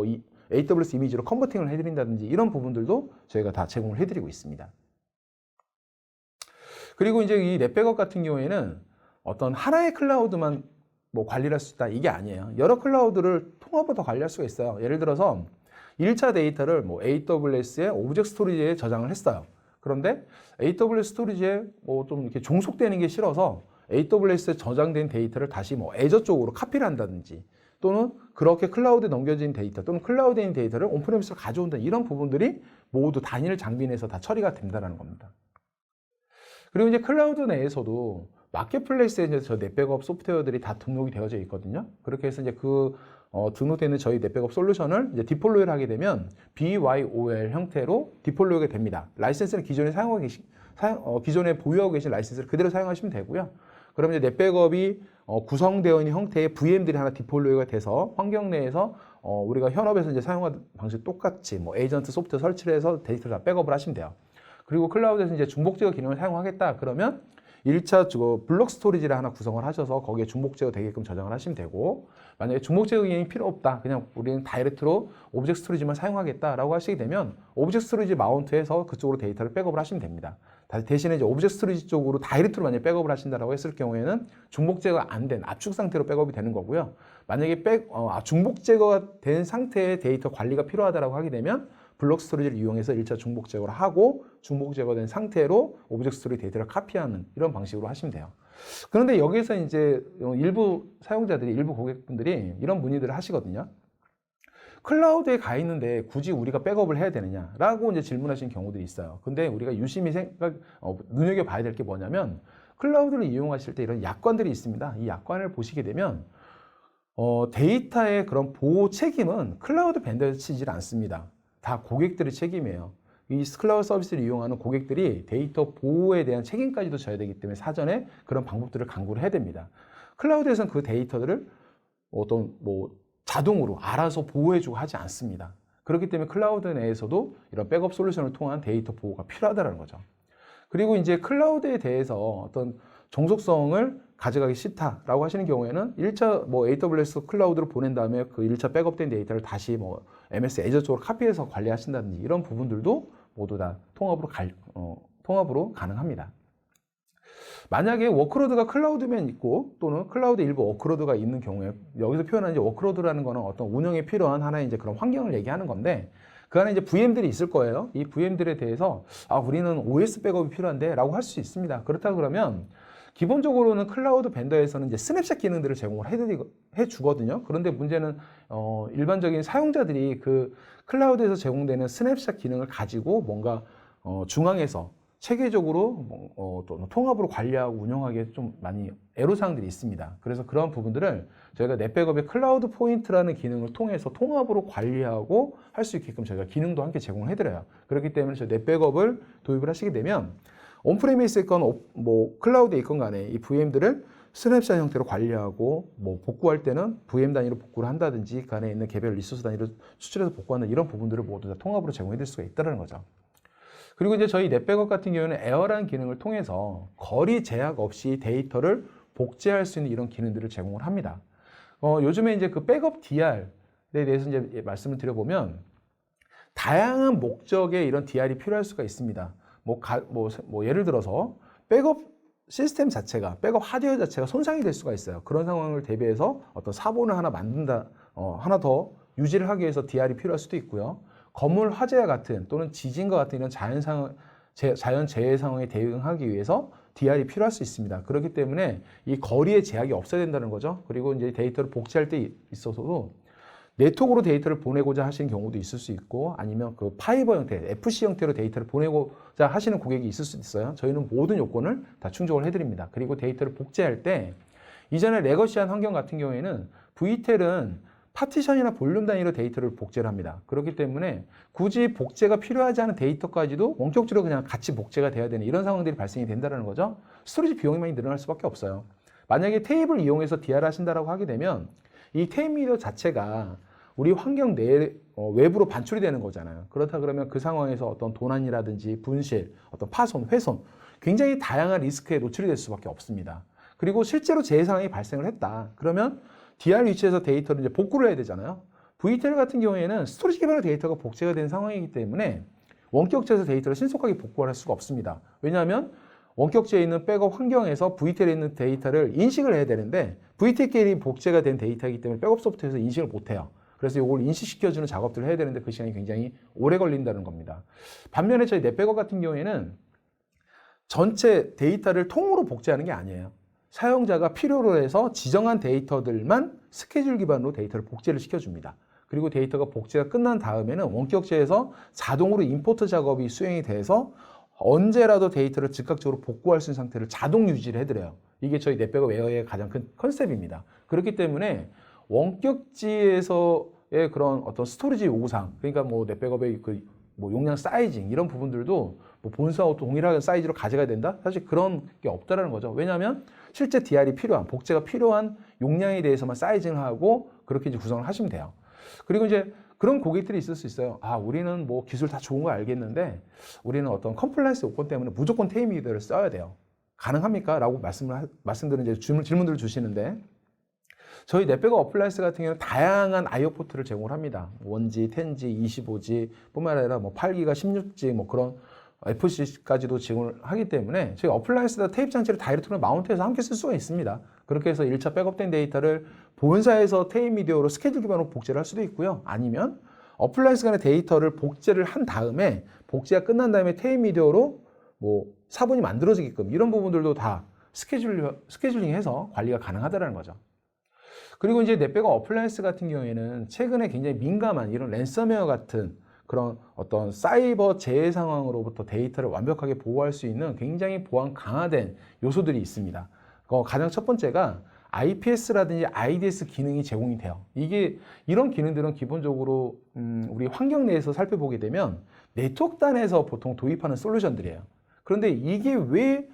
AWS 이미지로 컨버팅을 해드린다든지 이런 부분들도 저희가 다 제공을 해드리고 있습니다. 그리고 이제 이 넷백업 같은 경우에는 어떤 하나의 클라우드만 뭐 관리를 할 수 있다, 이게 아니에요. 여러 클라우드를 통합으로 다 관리할 수가 있어요. 예를 들어서 1차 데이터를 뭐 AWS의 오브젝트 스토리지에 저장을 했어요. 그런데 AWS 스토리지에 뭐 좀 이렇게 종속되는 게 싫어서 AWS에 저장된 데이터를 다시 뭐 애저 쪽으로 카피를 한다든지, 또는 그렇게 클라우드에 넘겨진 데이터 또는 클라우드에 있는 데이터를 온프레미스로 가져온다, 이런 부분들이 모두 단일 장비 내에서 다 처리가 된다는 겁니다. 그리고 이제 클라우드 내에서도 마켓플레이스에 이제 저 넷백업 소프트웨어들이 다 등록이 되어져 있거든요. 그렇게 해서 이제 등록되는 저희 넷백업 솔루션을 이제 디폴로이를 하게 되면 BYOL 형태로 디폴로이가 됩니다. 라이센스는 기존에 보유하고 계신 라이센스를 그대로 사용하시면 되고요. 그러면 이제 넷백업이 구성되어 있는 형태의 VM들이 하나 디폴로이가 돼서 환경 내에서 우리가 현업에서 이제 사용하는 방식 똑같이 뭐 에이전트 소프트웨어 설치를 해서 데이터를 다 백업을 하시면 돼요. 그리고 클라우드에서 이제 중복 제거 기능을 사용하겠다 그러면 1차 블록 스토리지를 하나 구성을 하셔서 거기에 중복 제거 되게끔 저장을 하시면 되고, 만약에 중복 제거 기능이 필요 없다, 그냥 우리는 다이렉트로 오브젝트 스토리지만 사용하겠다라고 하시게 되면 오브젝트 스토리지 마운트해서 그쪽으로 데이터를 백업을 하시면 됩니다. 대신에 이제 오브젝트 스토리지 쪽으로 다이렉트로 만약에 백업을 하신다라고 했을 경우에는 중복 제거가 안 된 압축 상태로 백업이 되는 거고요. 만약에 중복 제거가 된 상태의 데이터 관리가 필요하다라고 하게 되면 블록 스토리지를 이용해서 1차 중복 제거를 하고 중복 제거된 상태로 오브젝트 스토리 데이터를 카피하는 이런 방식으로 하시면 돼요. 그런데 여기서 이제 일부 사용자들이, 일부 고객분들이 이런 문의들을 하시거든요. 클라우드에 가 있는데 굳이 우리가 백업을 해야 되느냐라고 이제 질문하시는 경우들이 있어요. 근데 우리가 유심히 눈여겨봐야 될 게 뭐냐면 클라우드를 이용하실 때 이런 약관들이 있습니다. 이 약관을 보시게 되면 데이터의 그런 보호 책임은 클라우드 벤더에서 지질 않습니다. 다 고객들의 책임이에요. 이 클라우드 서비스를 이용하는 고객들이 데이터 보호에 대한 책임까지도 져야 되기 때문에 사전에 그런 방법들을 강구를 해야 됩니다. 클라우드에서는 그 데이터들을 자동으로 알아서 보호해주고 하지 않습니다. 그렇기 때문에 클라우드 내에서도 이런 백업 솔루션을 통한 데이터 보호가 필요하다는 거죠. 그리고 이제 클라우드에 대해서 어떤 종속성을 가져가기 싫다라고 하시는 경우에는 1차 AWS 클라우드로 보낸 다음에 그 1차 백업된 데이터를 다시 MS 애저 쪽으로 카피해서 관리하신다든지 이런 부분들도 모두 다 통합으로 가능합니다. 만약에 워크로드가 클라우드면 있고 또는 클라우드 일부 워크로드가 있는 경우에 여기서 표현하는 워크로드라는 거는 어떤 운영에 필요한 하나의 이제 그런 환경을 얘기하는 건데 그 안에 이제 VM들이 있을 거예요. 이 VM들에 대해서 우리는 OS 백업이 필요한데 라고 할 수 있습니다. 그렇다 그러면 기본적으로는 클라우드 벤더에서는 이제 스냅샷 기능들을 제공을 해주거든요. 그런데 문제는 일반적인 사용자들이 그 클라우드에서 제공되는 스냅샷 기능을 가지고 뭔가 중앙에서 체계적으로 또 통합으로 관리하고 운영하기에 좀 많이 애로사항들이 있습니다. 그래서 그런 부분들을 저희가 넷백업의 클라우드 포인트라는 기능을 통해서 통합으로 관리하고 할 수 있게끔 저희가 기능도 함께 제공을 해드려요. 그렇기 때문에 저 넷백업을 도입을 하시게 되면 온프레미스에 있건 클라우드에 있건 간에 이 VM들을 스냅샷 형태로 관리하고 복구할 때는 VM 단위로 복구를 한다든지 그 안에 있는 개별 리소스 단위로 추출해서 복구하는 이런 부분들을 모두 다 통합으로 제공해 드릴 수가 있다는 거죠. 그리고 이제 저희 넷백업 같은 경우에는 에어라는 기능을 통해서 거리 제약 없이 데이터를 복제할 수 있는 이런 기능들을 제공을 합니다. 요즘에 이제 그 백업 DR에 대해서 이제 말씀을 드려보면 다양한 목적의 이런 DR이 필요할 수가 있습니다. 예를 들어서 백업 시스템 자체가, 백업 하드웨어 자체가 손상이 될 수가 있어요. 그런 상황을 대비해서 어떤 사본을 하나 만든다, 하나 더 유지를 하기 위해서 DR이 필요할 수도 있고요. 건물 화재와 같은 또는 지진과 같은 이런 자연재해 상황에 대응하기 위해서 DR이 필요할 수 있습니다. 그렇기 때문에 이 거리의 제약이 없어야 된다는 거죠. 그리고 이제 데이터를 복제할 때 있어서도 네트워크로 데이터를 보내고자 하시는 경우도 있을 수 있고 아니면 그 파이버 형태, FC 형태로 데이터를 보내고자 하시는 고객이 있을 수 있어요. 저희는 모든 요건을 다 충족을 해드립니다. 그리고 데이터를 복제할 때 이전에 레거시한 환경 같은 경우에는 VTEL은 파티션이나 볼륨 단위로 데이터를 복제를 합니다. 그렇기 때문에 굳이 복제가 필요하지 않은 데이터까지도 원격적으로 그냥 같이 복제가 돼야 되는 이런 상황들이 발생이 된다는 거죠. 스토리지 비용이 많이 늘어날 수밖에 없어요. 만약에 테이블을 이용해서 DR 하신다라고 하게 되면 이 테이프 미디어 자체가 우리 환경 외부로 반출이 되는 거잖아요. 그렇다 그러면 그 상황에서 어떤 도난이라든지 분실, 어떤 파손, 훼손 굉장히 다양한 리스크에 노출이 될 수밖에 없습니다. 그리고 실제로 재해 상황이 발생을 했다. 그러면 DR 위치에서 데이터를 이제 복구를 해야 되잖아요. VTEL 같은 경우에는 스토리지 기반의 데이터가 복제가 된 상황이기 때문에 원격제에서 데이터를 신속하게 복구를 할 수가 없습니다. 왜냐하면 원격제에 있는 백업 환경에서 VTEL에 있는 데이터를 인식을 해야 되는데 VTEL이 복제가 된 데이터이기 때문에 백업 소프트에서 인식을 못해요. 그래서 이걸 인식시켜주는 작업들을 해야 되는데 그 시간이 굉장히 오래 걸린다는 겁니다. 반면에 저희 넷백업 같은 경우에는 전체 데이터를 통으로 복제하는 게 아니에요. 사용자가 필요로 해서 지정한 데이터들만 스케줄 기반으로 데이터를 복제를 시켜줍니다. 그리고 데이터가 복제가 끝난 다음에는 원격제에서 자동으로 임포트 작업이 수행이 돼서 언제라도 데이터를 즉각적으로 복구할 수 있는 상태를 자동 유지를 해드려요. 이게 저희 넷백업 에어의 가장 큰 컨셉입니다. 그렇기 때문에 원격지에서의 그런 어떤 스토리지 요구사항, 그러니까 넷백업의 용량 사이징 이런 부분들도 본사와 동일한 사이즈로 가져가야 된다? 사실 그런 게 없다라는 거죠. 왜냐하면 실제 DR이 필요한, 복제가 필요한 용량에 대해서만 사이징을 하고 그렇게 이제 구성을 하시면 돼요. 그리고 이제 그런 고객들이 있을 수 있어요. 우리는 기술 다 좋은 거 알겠는데 우리는 어떤 컴플라이언스 요건 때문에 무조건 테이미드를 써야 돼요. 가능합니까? 라고 말씀드린 이제 질문들을 주시는데 저희 넷백업 어플라이언스 같은 경우는 다양한 IO 포트를 제공을 합니다. 1G, 10G, 25G 뿐만 아니라 8기가, 16G 그런 FC까지도 제공을 하기 때문에 저희 어플라이언스나 테이프 장치를 다이렉트로 마운트해서 함께 쓸 수가 있습니다. 그렇게 해서 1차 백업된 데이터를 본사에서 테이프 미디어로 스케줄 기반으로 복제를 할 수도 있고요. 아니면 어플라이언스 간의 데이터를 복제를 한 다음에 복제가 끝난 다음에 테일 미디어로 뭐 사본이 만들어지게끔 이런 부분들도 다 스케줄링해서 관리가 가능하다는 거죠. 그리고 이제 넷백업 어플라이언스 같은 경우에는 최근에 굉장히 민감한 이런 랜섬웨어 같은 그런 어떤 사이버 재해 상황으로부터 데이터를 완벽하게 보호할 수 있는 굉장히 보안 강화된 요소들이 있습니다. 가장 첫 번째가 IPS라든지 IDS 기능이 제공이 돼요. 이런 기능들은 기본적으로 우리 환경 내에서 살펴보게 되면 네트워크 단에서 보통 도입하는 솔루션들이에요. 그런데 이게 왜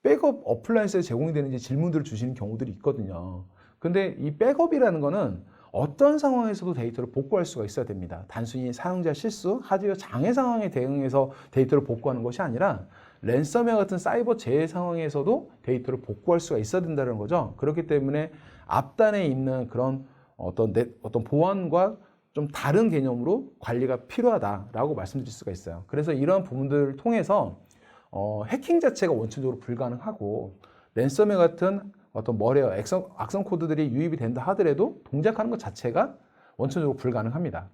백업 어플라이언스에 제공이 되는지 질문들을 주시는 경우들이 있거든요. 근데 이 백업이라는 거는 어떤 상황에서도 데이터를 복구할 수가 있어야 됩니다. 단순히 사용자 실수, 하드웨어 장애 상황에 대응해서 데이터를 복구하는 것이 아니라 랜섬웨어 같은 사이버 재해 상황에서도 데이터를 복구할 수가 있어야 된다는 거죠. 그렇기 때문에 앞단에 있는 그런 어떤 보안과 좀 다른 개념으로 관리가 필요하다라고 말씀드릴 수가 있어요. 그래서 이러한 부분들을 통해서 해킹 자체가 원천적으로 불가능하고 랜섬웨어 같은 어떤 머레어, 악성 코드들이 유입이 된다 하더라도 동작하는 것 자체가 원천적으로 불가능합니다.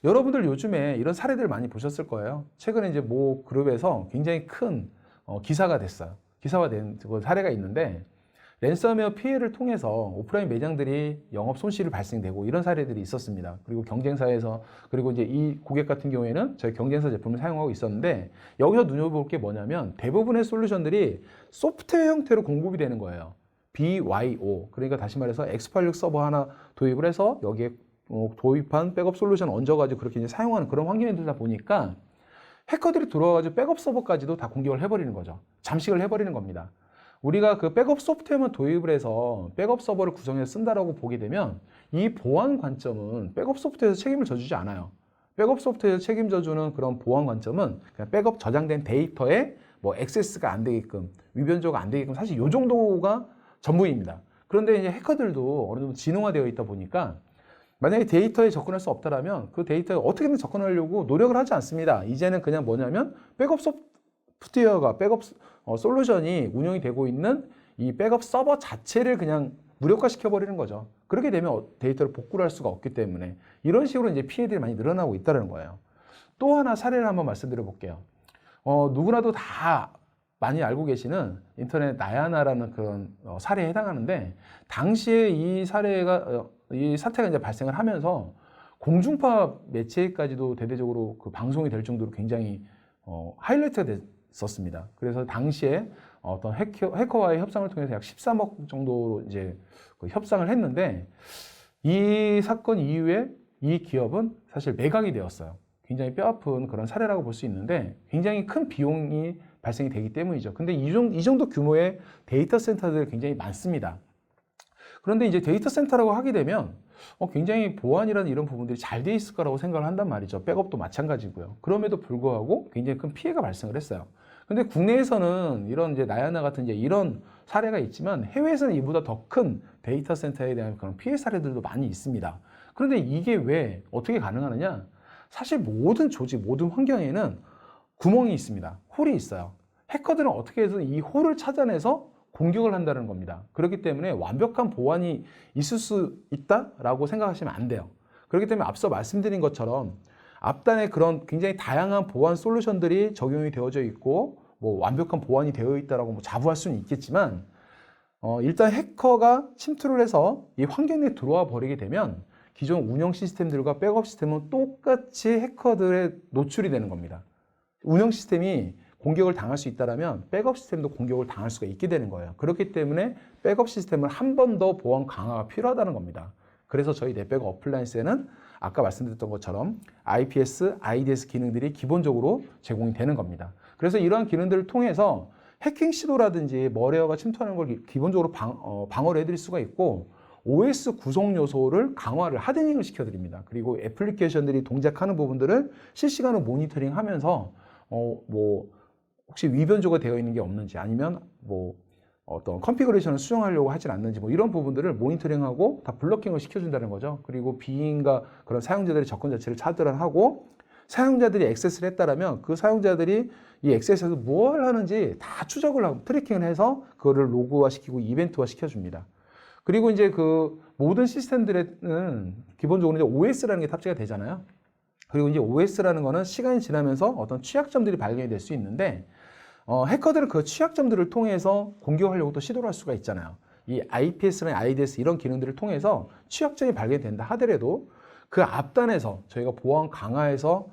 여러분들 요즘에 이런 사례들 많이 보셨을 거예요. 최근에 이제 모 그룹에서 굉장히 큰 기사가 됐어요. 기사화된 사례가 있는데 랜섬웨어 피해를 통해서 오프라인 매장들이 영업 손실이 발생되고 이런 사례들이 있었습니다. 그리고 경쟁사에서 그리고 이제 이 고객 같은 경우에는 저희 경쟁사 제품을 사용하고 있었는데 여기서 눈여볼 게 뭐냐면 대부분의 솔루션들이 소프트웨어 형태로 공급이 되는 거예요. BYO 그러니까 다시 말해서 X86 서버 하나 도입을 해서 여기에 도입한 백업 솔루션 얹어가지고 그렇게 이제 사용하는 그런 환경이 되다 보니까 해커들이 들어와가지고 백업 서버까지도 다 공격을 해버리는 거죠. 잠식을 해버리는 겁니다. 우리가 그 백업 소프트웨어만 도입을 해서 백업 서버를 구성해서 쓴다라고 보게 되면 이 보안 관점은 백업 소프트웨어에서 책임을 져주지 않아요. 백업 소프트웨어에서 책임져주는 그런 보안 관점은 그냥 백업 저장된 데이터에 뭐 액세스가 안 되게끔 위변조가 안 되게끔 사실 이 정도가 전부입니다. 그런데 이제 해커들도 어느 정도 지능화되어 있다 보니까 만약에 데이터에 접근할 수 없다라면 그 데이터에 어떻게든 접근하려고 노력을 하지 않습니다. 이제는 그냥 뭐냐면 백업 소프트웨어가 백업 솔루션이 운영이 되고 있는 이 백업 서버 자체를 그냥 무력화시켜 버리는 거죠. 그렇게 되면 데이터를 복구를 할 수가 없기 때문에 이런 식으로 이제 피해들이 많이 늘어나고 있다는 거예요. 또 하나 사례를 한번 말씀드려 볼게요. 누구나도 다 많이 알고 계시는 인터넷 나야나라는 그런 사례에 해당하는데 당시에 이 사태가 이제 발생을 하면서 공중파 매체까지도 대대적으로 그 방송이 될 정도로 굉장히 하이라이트가 됐었습니다. 그래서 당시에 어떤 해커와의 협상을 통해서 약 13억 정도로 이제 그 협상을 했는데 이 사건 이후에 이 기업은 사실 매각이 되었어요. 굉장히 뼈아픈 그런 사례라고 볼 수 있는데 굉장히 큰 비용이 발생이 되기 때문이죠. 근데 이 정도 규모의 데이터 센터들이 굉장히 많습니다. 그런데 이제 데이터 센터라고 하게 되면 굉장히 보안이라는 이런 부분들이 잘 돼 있을 거라고 생각을 한단 말이죠. 백업도 마찬가지고요. 그럼에도 불구하고 굉장히 큰 피해가 발생을 했어요. 근데 국내에서는 이런 이제 나야나 같은 이제 이런 사례가 있지만 해외에서는 이보다 더 큰 데이터 센터에 대한 그런 피해 사례들도 많이 있습니다. 그런데 이게 왜 어떻게 가능하느냐? 사실 모든 조직, 모든 환경에는 구멍이 있습니다. 홀이 있어요. 해커들은 어떻게 해서 이 홀을 찾아내서 공격을 한다는 겁니다. 그렇기 때문에 완벽한 보안이 있을 수 있다라고 생각하시면 안 돼요. 그렇기 때문에 앞서 말씀드린 것처럼 앞단에 그런 굉장히 다양한 보안 솔루션들이 적용이 되어져 있고 뭐 완벽한 보안이 되어 있다라고 뭐 자부할 수는 있겠지만 일단 해커가 침투를 해서 이 환경 내에 들어와 버리게 되면 기존 운영 시스템들과 백업 시스템은 똑같이 해커들에 노출이 되는 겁니다. 운영 시스템이 공격을 당할 수 있다면 백업 시스템도 공격을 당할 수가 있게 되는 거예요. 그렇기 때문에 백업 시스템을 한 번 더 보안 강화가 필요하다는 겁니다. 그래서 저희 넷백업 어플라이언스에는 아까 말씀드렸던 것처럼 IPS, IDS 기능들이 기본적으로 제공이 되는 겁니다. 그래서 이러한 기능들을 통해서 해킹 시도라든지 머레어가 침투하는 걸 기본적으로 방어를 해드릴 수가 있고 OS 구성 요소를 강화를 하드닝을 시켜드립니다. 그리고 애플리케이션들이 동작하는 부분들을 실시간으로 모니터링하면서 뭐 혹시 위변조가 되어 있는 게 없는지 아니면 뭐 어떤 컨피그레이션을 수정하려고 하진 않는지 뭐 이런 부분들을 모니터링하고 다 블러킹을 시켜준다는 거죠. 그리고 비인과 그런 사용자들의 접근 자체를 차단하고 사용자들이 액세스를 했다라면 그 사용자들이 이 액세스에서 뭘 하는지 다 추적을 하고 트래킹을 해서 그거를 로그화 시키고 이벤트화 시켜줍니다. 그리고 이제 그 모든 시스템들에는 기본적으로 이제 OS라는 게 탑재가 되잖아요. 그리고 이제 OS라는 거는 시간이 지나면서 어떤 취약점들이 발견이 될 수 있는데, 해커들은 그 취약점들을 통해서 공격하려고 또 시도를 할 수가 있잖아요. 이 IPS나 IDS 이런 기능들을 통해서 취약점이 발견된다 하더라도 그 앞단에서 저희가 보안 강화해서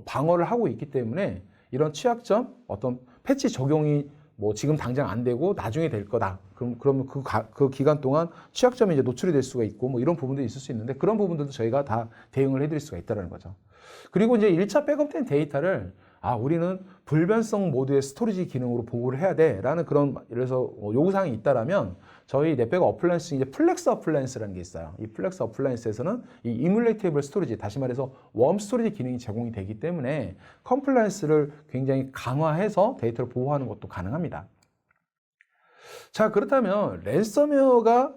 방어를 하고 있기 때문에 이런 취약점, 어떤 패치 적용이 뭐 지금 당장 안 되고 나중에 될 거다. 그러면 그 기간 동안 취약점이 이제 노출이 될 수가 있고 뭐 이런 부분들이 있을 수 있는데 그런 부분들도 저희가 다 대응을 해드릴 수가 있다는 거죠. 그리고 이제 1차 백업된 데이터를 우리는 불변성 모드의 스토리지 기능으로 보호를 해야 돼 라는 그런 그래서 요구사항이 있다라면 저희 넷백업 어플라이언스 이제 플렉스 어플라이언스라는 게 있어요. 이 플렉스 어플라이언스에서는 이 이뮬레이티블 스토리지, 다시 말해서 웜 스토리지 기능이 제공이 되기 때문에 컴플라이언스를 굉장히 강화해서 데이터를 보호하는 것도 가능합니다. 자, 그렇다면 랜섬웨어가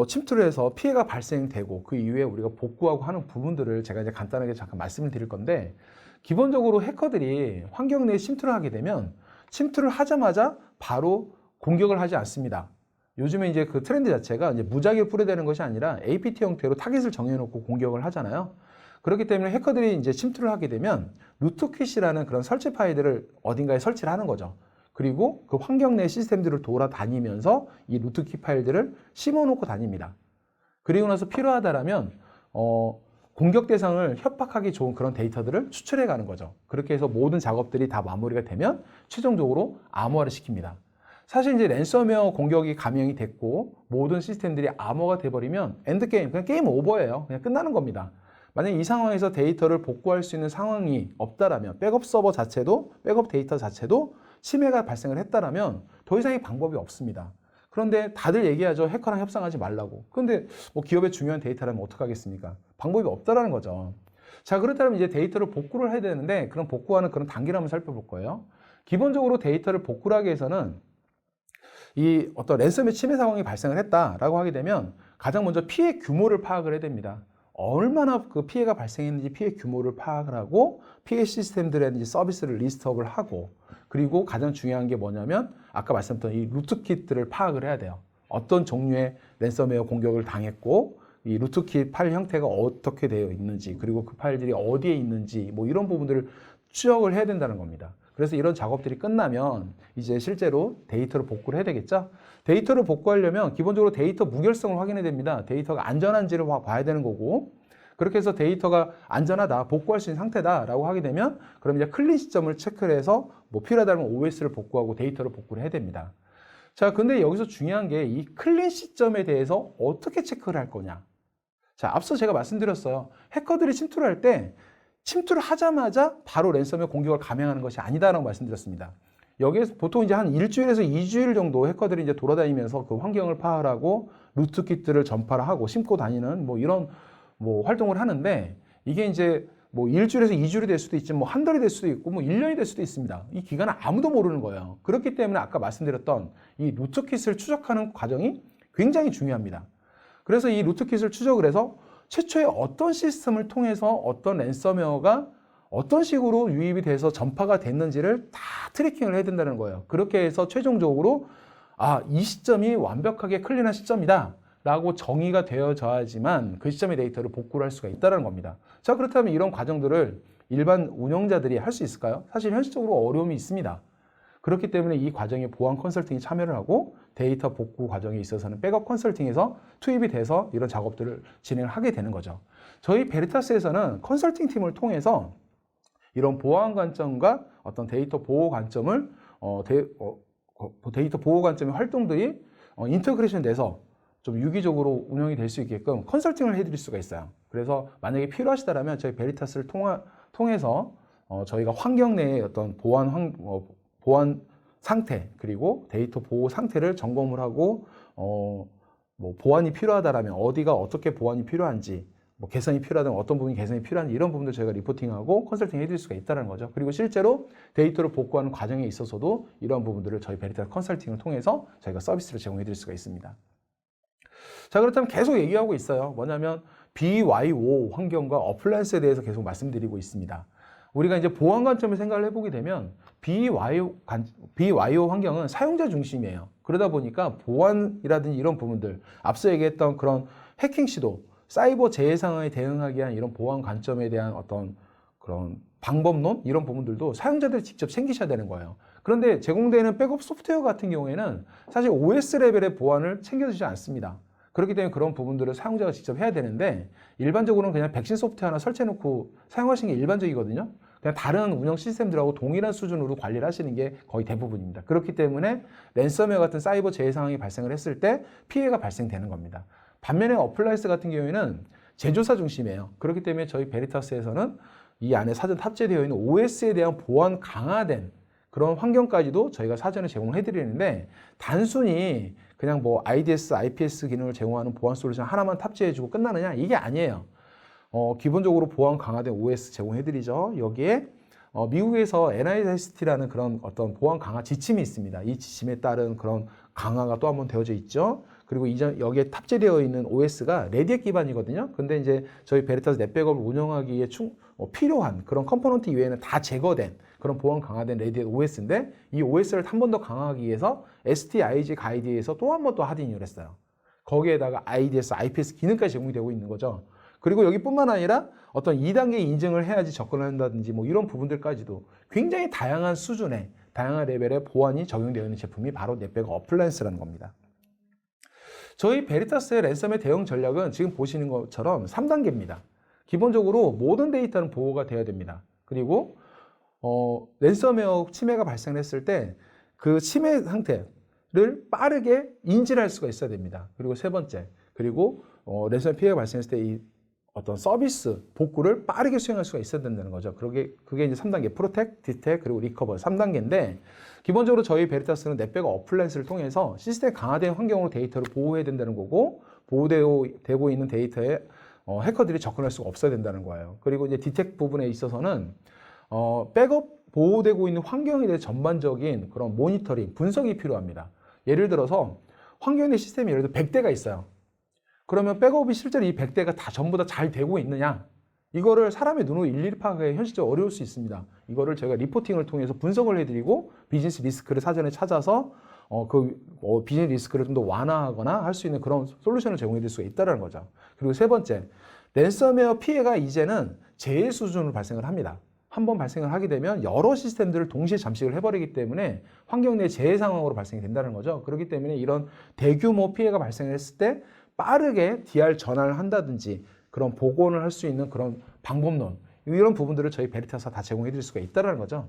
침투를 해서 피해가 발생되고 그 이후에 우리가 복구하고 하는 부분들을 제가 이제 간단하게 잠깐 말씀을 드릴 건데, 기본적으로 해커들이 환경 내에 침투를 하게 되면 침투를 하자마자 바로 공격을 하지 않습니다. 요즘에 이제 그 트렌드 자체가 이제 무작위로 뿌려대는 것이 아니라 APT 형태로 타깃을 정해놓고 공격을 하잖아요. 그렇기 때문에 해커들이 이제 침투를 하게 되면 루트킷이라는 그런 설치 파일들을 어딘가에 설치를 하는 거죠. 그리고 그 환경 내 시스템들을 돌아다니면서 이 루트킷 파일들을 심어놓고 다닙니다. 그리고 나서 필요하다라면 공격 대상을 협박하기 좋은 그런 데이터들을 추출해 가는 거죠. 그렇게 해서 모든 작업들이 다 마무리가 되면 최종적으로 암호화를 시킵니다. 사실 이제 랜섬웨어 공격이 감행이 됐고 모든 시스템들이 암호화가 돼버리면 엔드게임, 그냥 게임 오버예요. 그냥 끝나는 겁니다. 만약 이 상황에서 데이터를 복구할 수 있는 상황이 없다라면, 백업 서버 자체도, 백업 데이터 자체도 침해가 발생을 했다라면 더 이상의 방법이 없습니다. 그런데 다들 얘기하죠. 해커랑 협상하지 말라고. 그런데 뭐 기업의 중요한 데이터라면 어떡하겠습니까? 방법이 없다라는 거죠. 자, 그렇다면 이제 데이터를 복구를 해야 되는데 그럼 복구하는 그런 단계를 한번 살펴볼 거예요. 기본적으로 데이터를 복구를 하기 위해서는 이 어떤 랜섬의 침해 상황이 발생을 했다라고 하게 되면 가장 먼저 피해 규모를 파악을 해야 됩니다. 얼마나 그 피해가 발생했는지 피해 규모를 파악을 하고 피해 시스템들의 서비스를 리스트업을 하고, 그리고 가장 중요한 게 뭐냐면 아까 말씀드렸던 이 루트킷들을 파악을 해야 돼요. 어떤 종류의 랜섬웨어 공격을 당했고 이 루트킷 파일 형태가 어떻게 되어 있는지, 그리고 그 파일들이 어디에 있는지 뭐 이런 부분들을 추적을 해야 된다는 겁니다. 그래서 이런 작업들이 끝나면 이제 실제로 데이터를 복구를 해야 되겠죠. 데이터를 복구하려면 기본적으로 데이터 무결성을 확인해야 됩니다. 데이터가 안전한지를 봐야 되는 거고, 그렇게 해서 데이터가 안전하다, 복구할 수 있는 상태다라고 하게 되면 그럼 이제 클린 시점을 체크를 해서 뭐 필요하다면 OS를 복구하고 데이터를 복구를 해야 됩니다. 자, 근데 여기서 중요한 게 이 클린 시점에 대해서 어떻게 체크를 할 거냐. 자, 앞서 제가 말씀드렸어요. 해커들이 침투를 할 때 침투를 하자마자 바로 랜섬웨어 공격을 감행하는 것이 아니다라고 말씀드렸습니다. 여기에서 보통 이제 한 1주일에서 2주일 정도 해커들이 이제 돌아다니면서 그 환경을 파악하고 루트킷들을 전파를 하고 심고 다니는 뭐 이런 뭐 활동을 하는데, 이게 이제 뭐 1주일에서 2주일이 될 수도 있지만 뭐 한 달이 될 수도 있고 뭐 1년이 될 수도 있습니다. 이 기간은 아무도 모르는 거예요. 그렇기 때문에 아까 말씀드렸던 이 루트킷을 추적하는 과정이 굉장히 중요합니다. 그래서 이 루트킷을 추적을 해서 최초에 어떤 시스템을 통해서 어떤 랜섬웨어가 어떤 식으로 유입이 돼서 전파가 됐는지를 다 트래킹을 해야 된다는 거예요. 그렇게 해서 최종적으로 이 시점이 완벽하게 클린한 시점이다 라고 정의가 되어져야지만 그 시점의 데이터를 복구를 할 수가 있다는 겁니다. 자, 그렇다면 이런 과정들을 일반 운영자들이 할 수 있을까요? 사실 현실적으로 어려움이 있습니다. 그렇기 때문에 이 과정에 보안 컨설팅이 참여를 하고 데이터 복구 과정에 있어서는 백업 컨설팅에서 투입이 돼서 이런 작업들을 진행을 하게 되는 거죠. 저희 베리타스에서는 컨설팅 팀을 통해서 이런 보안 관점과 어떤 데이터 보호 관점을 데이터 보호 관점의 활동들이 인터그레이션 돼서 좀 유기적으로 운영이 될 수 있게끔 컨설팅을 해드릴 수가 있어요. 그래서 만약에 필요하시다면 저희 베리타스를 통해서 저희가 환경 내의 어떤 보안 상태 그리고 데이터 보호 상태를 점검을 하고 뭐 보완이 필요하다라면 어디가 어떻게 보완이 필요한지, 뭐 개선이 필요하다면 어떤 부분이 개선이 필요한지 이런 부분들 저희가 리포팅하고 컨설팅 해드릴 수가 있다는 거죠. 그리고 실제로 데이터를 복구하는 과정에 있어서도 이런 부분들을 저희 베리타스 컨설팅을 통해서 저희가 서비스를 제공해드릴 수가 있습니다. 자, 그렇다면 계속 얘기하고 있어요. 뭐냐면 BYO 환경과 어플라이언스에 대해서 계속 말씀드리고 있습니다. 우리가 이제 보안 관점을 생각을 해보게 되면 BYO 환경은 사용자 중심이에요. 그러다 보니까 보안이라든지 이런 부분들, 앞서 얘기했던 그런 해킹 시도, 사이버 재해 상황에 대응하기 위한 이런 보안 관점에 대한 어떤 그런 방법론 이런 부분들도 사용자들이 직접 챙기셔야 되는 거예요. 그런데 제공되는 백업 소프트웨어 같은 경우에는 사실 OS 레벨의 보안을 챙겨주지 않습니다. 그렇기 때문에 그런 부분들을 사용자가 직접 해야 되는데 일반적으로는 그냥 백신 소프트웨어 하나 설치해놓고 사용하시는 게 일반적이거든요. 그냥 다른 운영 시스템들하고 동일한 수준으로 관리를 하시는 게 거의 대부분입니다. 그렇기 때문에 랜섬웨어 같은 사이버 재해 상황이 발생을 했을 때 피해가 발생되는 겁니다. 반면에 어플라이언스 같은 경우에는 제조사 중심이에요. 그렇기 때문에 저희 베리타스에서는 이 안에 사전 탑재되어 있는 OS에 대한 보안 강화된 그런 환경까지도 저희가 사전에 제공을 해드리는데 단순히 그냥 뭐 IDS, IPS 기능을 제공하는 보안 솔루션 하나만 탑재해주고 끝나느냐? 이게 아니에요. 기본적으로 보안 강화된 OS 제공해드리죠. 여기에 미국에서 NIST라는 그런 어떤 보안 강화 지침이 있습니다. 이 지침에 따른 그런 강화가 또 한 번 되어져 있죠. 그리고 여기에 탑재되어 있는 OS가 레디엣 기반이거든요. 근데 이제 저희 베리타스 넷백업을 운영하기에 필요한 그런 컴포넌트 이외에는 다 제거된 그런 보안 강화된 레디엣 OS인데 이 OS를 한 번 더 강화하기 위해서 STIG 가이드에서 또 한 번 또 하드닝을 했어요. 거기에다가 IDS, IPS 기능까지 제공이 되고 있는 거죠. 그리고 여기뿐만 아니라 어떤 2단계 인증을 해야지 접근을 한다든지 뭐 이런 부분들까지도 굉장히 다양한 수준의 다양한 레벨의 보안이 적용되어 있는 제품이 바로 넷백업 어플라이언스라는 겁니다. 저희 베리타스의 랜섬의 대응 전략은 지금 보시는 것처럼 3단계입니다. 기본적으로 모든 데이터는 보호가 되어야 됩니다. 그리고 랜섬웨어 침해가 발생했을 때 그 침해 상태를 빠르게 인지를 할 수가 있어야 됩니다. 그리고 세 번째, 그리고 랜섬 피해가 발생했을 때 이 어떤 서비스 복구를 빠르게 수행할 수가 있어야 된다는 거죠. 그게 이제 3단계 프로텍, 디텍, 그리고 리커버 3단계인데 기본적으로 저희 베리타스는 넷백업 어플라이언스를 통해서 시스템 강화된 환경으로 데이터를 보호해야 된다는 거고 보호되고 있는 데이터에 해커들이 접근할 수가 없어야 된다는 거예요. 그리고 이제 디텍 부분에 있어서는 백업 보호되고 있는 환경에 대해 전반적인 그런 모니터링, 분석이 필요합니다. 예를 들어서 환경에 대한 시스템이 예를 들어 100대가 있어요. 그러면 백업이 실제로 이 100대가 다 전부 다 잘 되고 있느냐? 이거를 사람의 눈으로 일일이 파악하기 현실적으로 어려울 수 있습니다. 이거를 저희가 리포팅을 통해서 분석을 해드리고 비즈니스 리스크를 사전에 찾아서 비즈니스 리스크를 좀 더 완화하거나 할 수 있는 그런 솔루션을 제공해 드릴 수가 있다는 거죠. 그리고 세 번째, 랜섬웨어 피해가 이제는 재해 수준으로 발생을 합니다. 한번 발생을 하게 되면 여러 시스템들을 동시에 잠식을 해버리기 때문에 환경 내 재해 상황으로 발생이 된다는 거죠. 그렇기 때문에 이런 대규모 피해가 발생했을 때 빠르게 DR 전환을 한다든지 그런 복원을 할 수 있는 그런 방법론 이런 부분들을 저희 베리타스가 다 제공해 드릴 수가 있다는 거죠.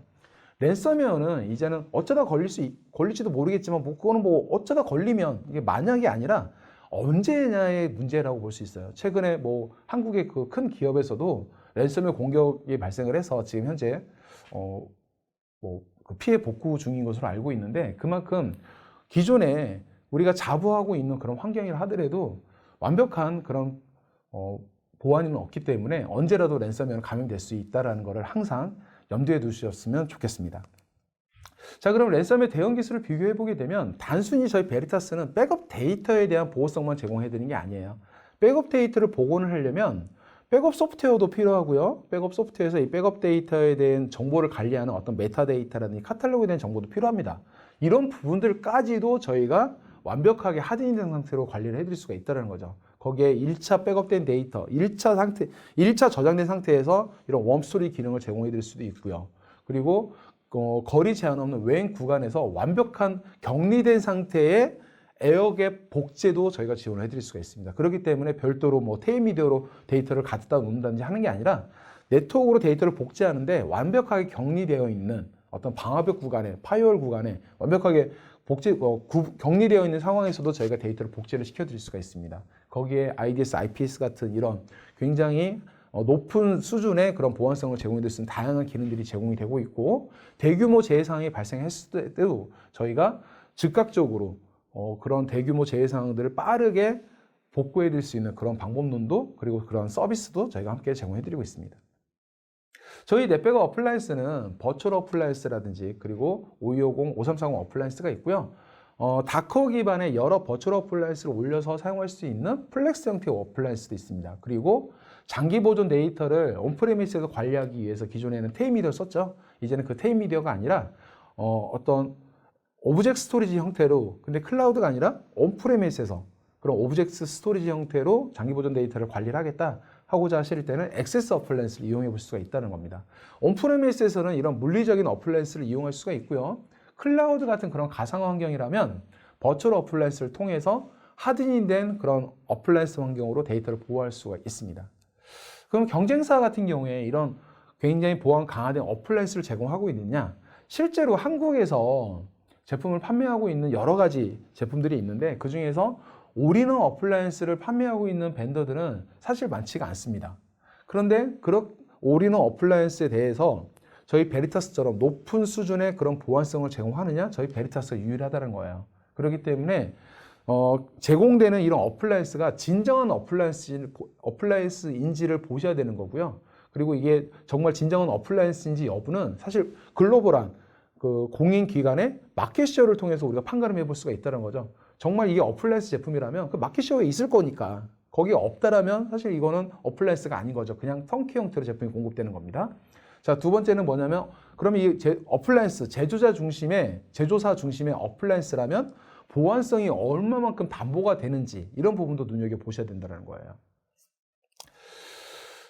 랜섬웨어는 이제는 어쩌다 걸릴지도 모르겠지만 그거는 뭐 어쩌다 걸리면 이게 만약이 아니라 언제냐의 문제라고 볼 수 있어요. 최근에 뭐 한국의 그 큰 기업에서도 랜섬웨어 공격이 발생을 해서 지금 현재 그 피해 복구 중인 것으로 알고 있는데 그만큼 기존에 우리가 자부하고 있는 그런 환경이라 하더라도 완벽한 그런 보안은 없기 때문에 언제라도 랜섬웨어는 감염될 수 있다는 것을 항상 염두에 두셨으면 좋겠습니다. 자, 그럼 랜섬웨어 대응 기술을 비교해 보게 되면 단순히 저희 베리타스는 백업 데이터에 대한 보호성만 제공해 드리는 게 아니에요. 백업 데이터를 복원을 하려면 백업 소프트웨어도 필요하고요. 백업 소프트웨어에서 이 백업 데이터에 대한 정보를 관리하는 어떤 메타데이터라든지 카탈로그에 대한 정보도 필요합니다. 이런 부분들까지도 저희가 완벽하게 하드인증 상태로 관리를 해드릴 수가 있다는 거죠. 거기에 1차 백업된 데이터, 1차 저장된 상태에서 이런 웜스토리 기능을 제공해 드릴 수도 있고요. 그리고 거리 제한 없는 외행 구간에서 완벽한 격리된 상태의 에어갭 복제도 저희가 지원을 해드릴 수가 있습니다. 그렇기 때문에 별도로 뭐 테일미디어로 데이터를 갖다 놓는다든지 하는 게 아니라 네트워크로 데이터를 복제하는데 완벽하게 격리되어 있는 어떤 방화벽 구간에, 파이어월 구간에 완벽하게 격리되어 있는 상황에서도 저희가 데이터를 복제를 시켜드릴 수가 있습니다. 거기에 IDS, IPS 같은 이런 굉장히 높은 수준의 그런 보안성을 제공해드릴 수 있는 다양한 기능들이 제공이 되고 있고 대규모 재해 상황이 발생했을 때도 저희가 즉각적으로 그런 대규모 재해 상황들을 빠르게 복구해 드릴 수 있는 그런 방법론도 그리고 그런 서비스도 저희가 함께 제공해 드리고 있습니다. 저희 넷백업 어플라이언스는 버추얼 어플라이언스라든지 그리고 5250, 5340 어플라이언스가 있고요. 다커 기반의 여러 버추얼 어플라이언스를 올려서 사용할 수 있는 플렉스 형태의 어플라이언스도 있습니다. 그리고 장기 보존 데이터를 온프레미스에서 관리하기 위해서 기존에는 테이프 미디어를 썼죠. 이제는 그 테이프 미디어가 아니라 어떤 오브젝트 스토리지 형태로, 근데 클라우드가 아니라 온프레미스에서 그런 오브젝트 스토리지 형태로 장기 보존 데이터를 관리를 하겠다 하고자 하실 때는 액세스 어플라이언스를 이용해 볼 수가 있다는 겁니다. 온프레미스에서는 이런 물리적인 어플라이언스를 이용할 수가 있고요. 클라우드 같은 그런 가상 환경이라면 버추얼 어플라이언스를 통해서 하드닝된 그런 어플라이언스 환경으로 데이터를 보호할 수가 있습니다. 그럼 경쟁사 같은 경우에 이런 굉장히 보안 강화된 어플라이언스를 제공하고 있느냐? 실제로 한국에서 제품을 판매하고 있는 여러 가지 제품들이 있는데 그 중에서 올인원 어플라이언스를 판매하고 있는 벤더들은 사실 많지가 않습니다. 그런데 그런 올인원 어플라이언스에 대해서 저희 베리타스처럼 높은 수준의 그런 보안성을 제공하느냐? 저희 베리타스가 유일하다는 거예요. 그렇기 때문에 제공되는 이런 어플라이언스가 진정한 어플라이언스인지를 보셔야 되는 거고요. 그리고 이게 정말 진정한 어플라이언스인지 여부는 사실 글로벌한 그 공인기관의 마켓쉐어를 통해서 우리가 판가름해 볼 수가 있다는 거죠. 정말 이게 어플라이언스 제품이라면 그 마켓쉐어에 있을 거니까 거기에 없다라면 사실 이거는 어플라이언스가 아닌 거죠. 그냥 턴키 형태로 제품이 공급되는 겁니다. 자, 두 번째는 뭐냐면 그러면 이 어플라이언스, 제조사 중심의 어플라이언스라면 보안성이 얼마만큼 담보가 되는지 이런 부분도 눈여겨보셔야 된다는 거예요.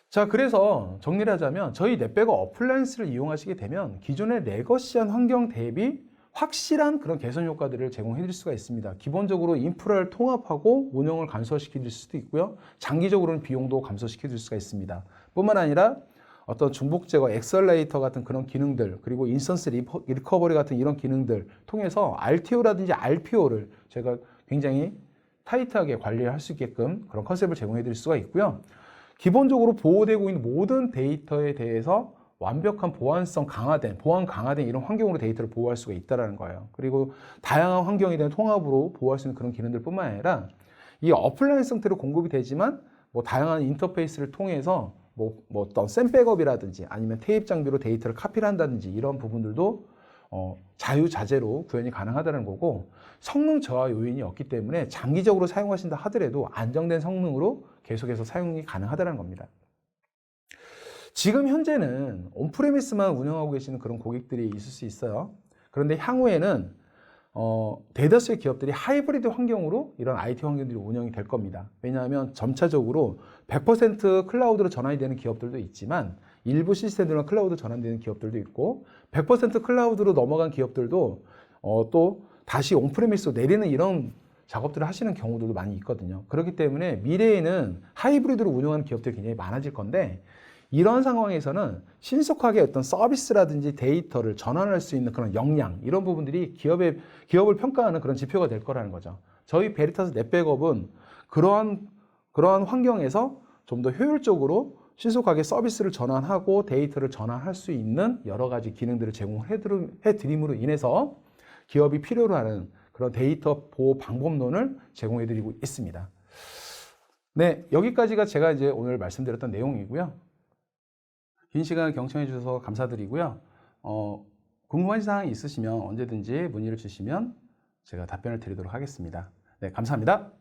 자, 그래서 정리를 하자면 저희 넷백업 어플라이언스를 이용하시게 되면 기존의 레거시한 환경 대비 확실한 그런 개선 효과들을 제공해 드릴 수가 있습니다. 기본적으로 인프라를 통합하고 운영을 감소시켜 드릴 수도 있고요. 장기적으로는 비용도 감소시켜 드릴 수가 있습니다. 뿐만 아니라 어떤 중복 제거, 엑셀레이터 같은 그런 기능들, 그리고 인스턴스 리커버리 같은 이런 기능들 통해서 RTO라든지 RPO를 제가 굉장히 타이트하게 관리를 할 수 있게끔 그런 컨셉을 제공해 드릴 수가 있고요. 기본적으로 보호되고 있는 모든 데이터에 대해서 완벽한 보안 강화된 이런 환경으로 데이터를 보호할 수가 있다는 거예요. 그리고 다양한 환경에 대한 통합으로 보호할 수 있는 그런 기능들 뿐만 아니라 이 어플라이언스 형태로 공급이 되지만 뭐 다양한 인터페이스를 통해서 뭐 어떤 샘 백업이라든지 아니면 테이프 장비로 데이터를 카피를 한다든지 이런 부분들도 자유자재로 구현이 가능하다는 거고, 성능 저하 요인이 없기 때문에 장기적으로 사용하신다 하더라도 안정된 성능으로 계속해서 사용이 가능하다는 겁니다. 지금 현재는 온프레미스만 운영하고 계시는 그런 고객들이 있을 수 있어요. 그런데 향후에는 대다수의 기업들이 하이브리드 환경으로 이런 IT 환경들이 운영이 될 겁니다. 왜냐하면 점차적으로 100% 클라우드로 전환이 되는 기업들도 있지만 일부 시스템들은 클라우드 전환되는 기업들도 있고 100% 클라우드로 넘어간 기업들도 또 다시 온프레미스로 내리는 이런 작업들을 하시는 경우들도 많이 있거든요. 그렇기 때문에 미래에는 하이브리드로 운영하는 기업들이 굉장히 많아질 건데, 이런 상황에서는 신속하게 어떤 서비스라든지 데이터를 전환할 수 있는 그런 역량, 이런 부분들이 기업을 평가하는 그런 지표가 될 거라는 거죠. 저희 베리타스 넷백업은 그러한 환경에서 좀 더 효율적으로 신속하게 서비스를 전환하고 데이터를 전환할 수 있는 여러 가지 기능들을 제공해 드림으로 인해서 기업이 필요로 하는 그런 데이터 보호 방법론을 제공해 드리고 있습니다. 네, 여기까지가 제가 이제 오늘 말씀드렸던 내용이고요. 긴 시간을 경청해 주셔서 감사드리고요. 궁금한 사항이 있으시면 언제든지 문의를 주시면 제가 답변을 드리도록 하겠습니다. 네, 감사합니다.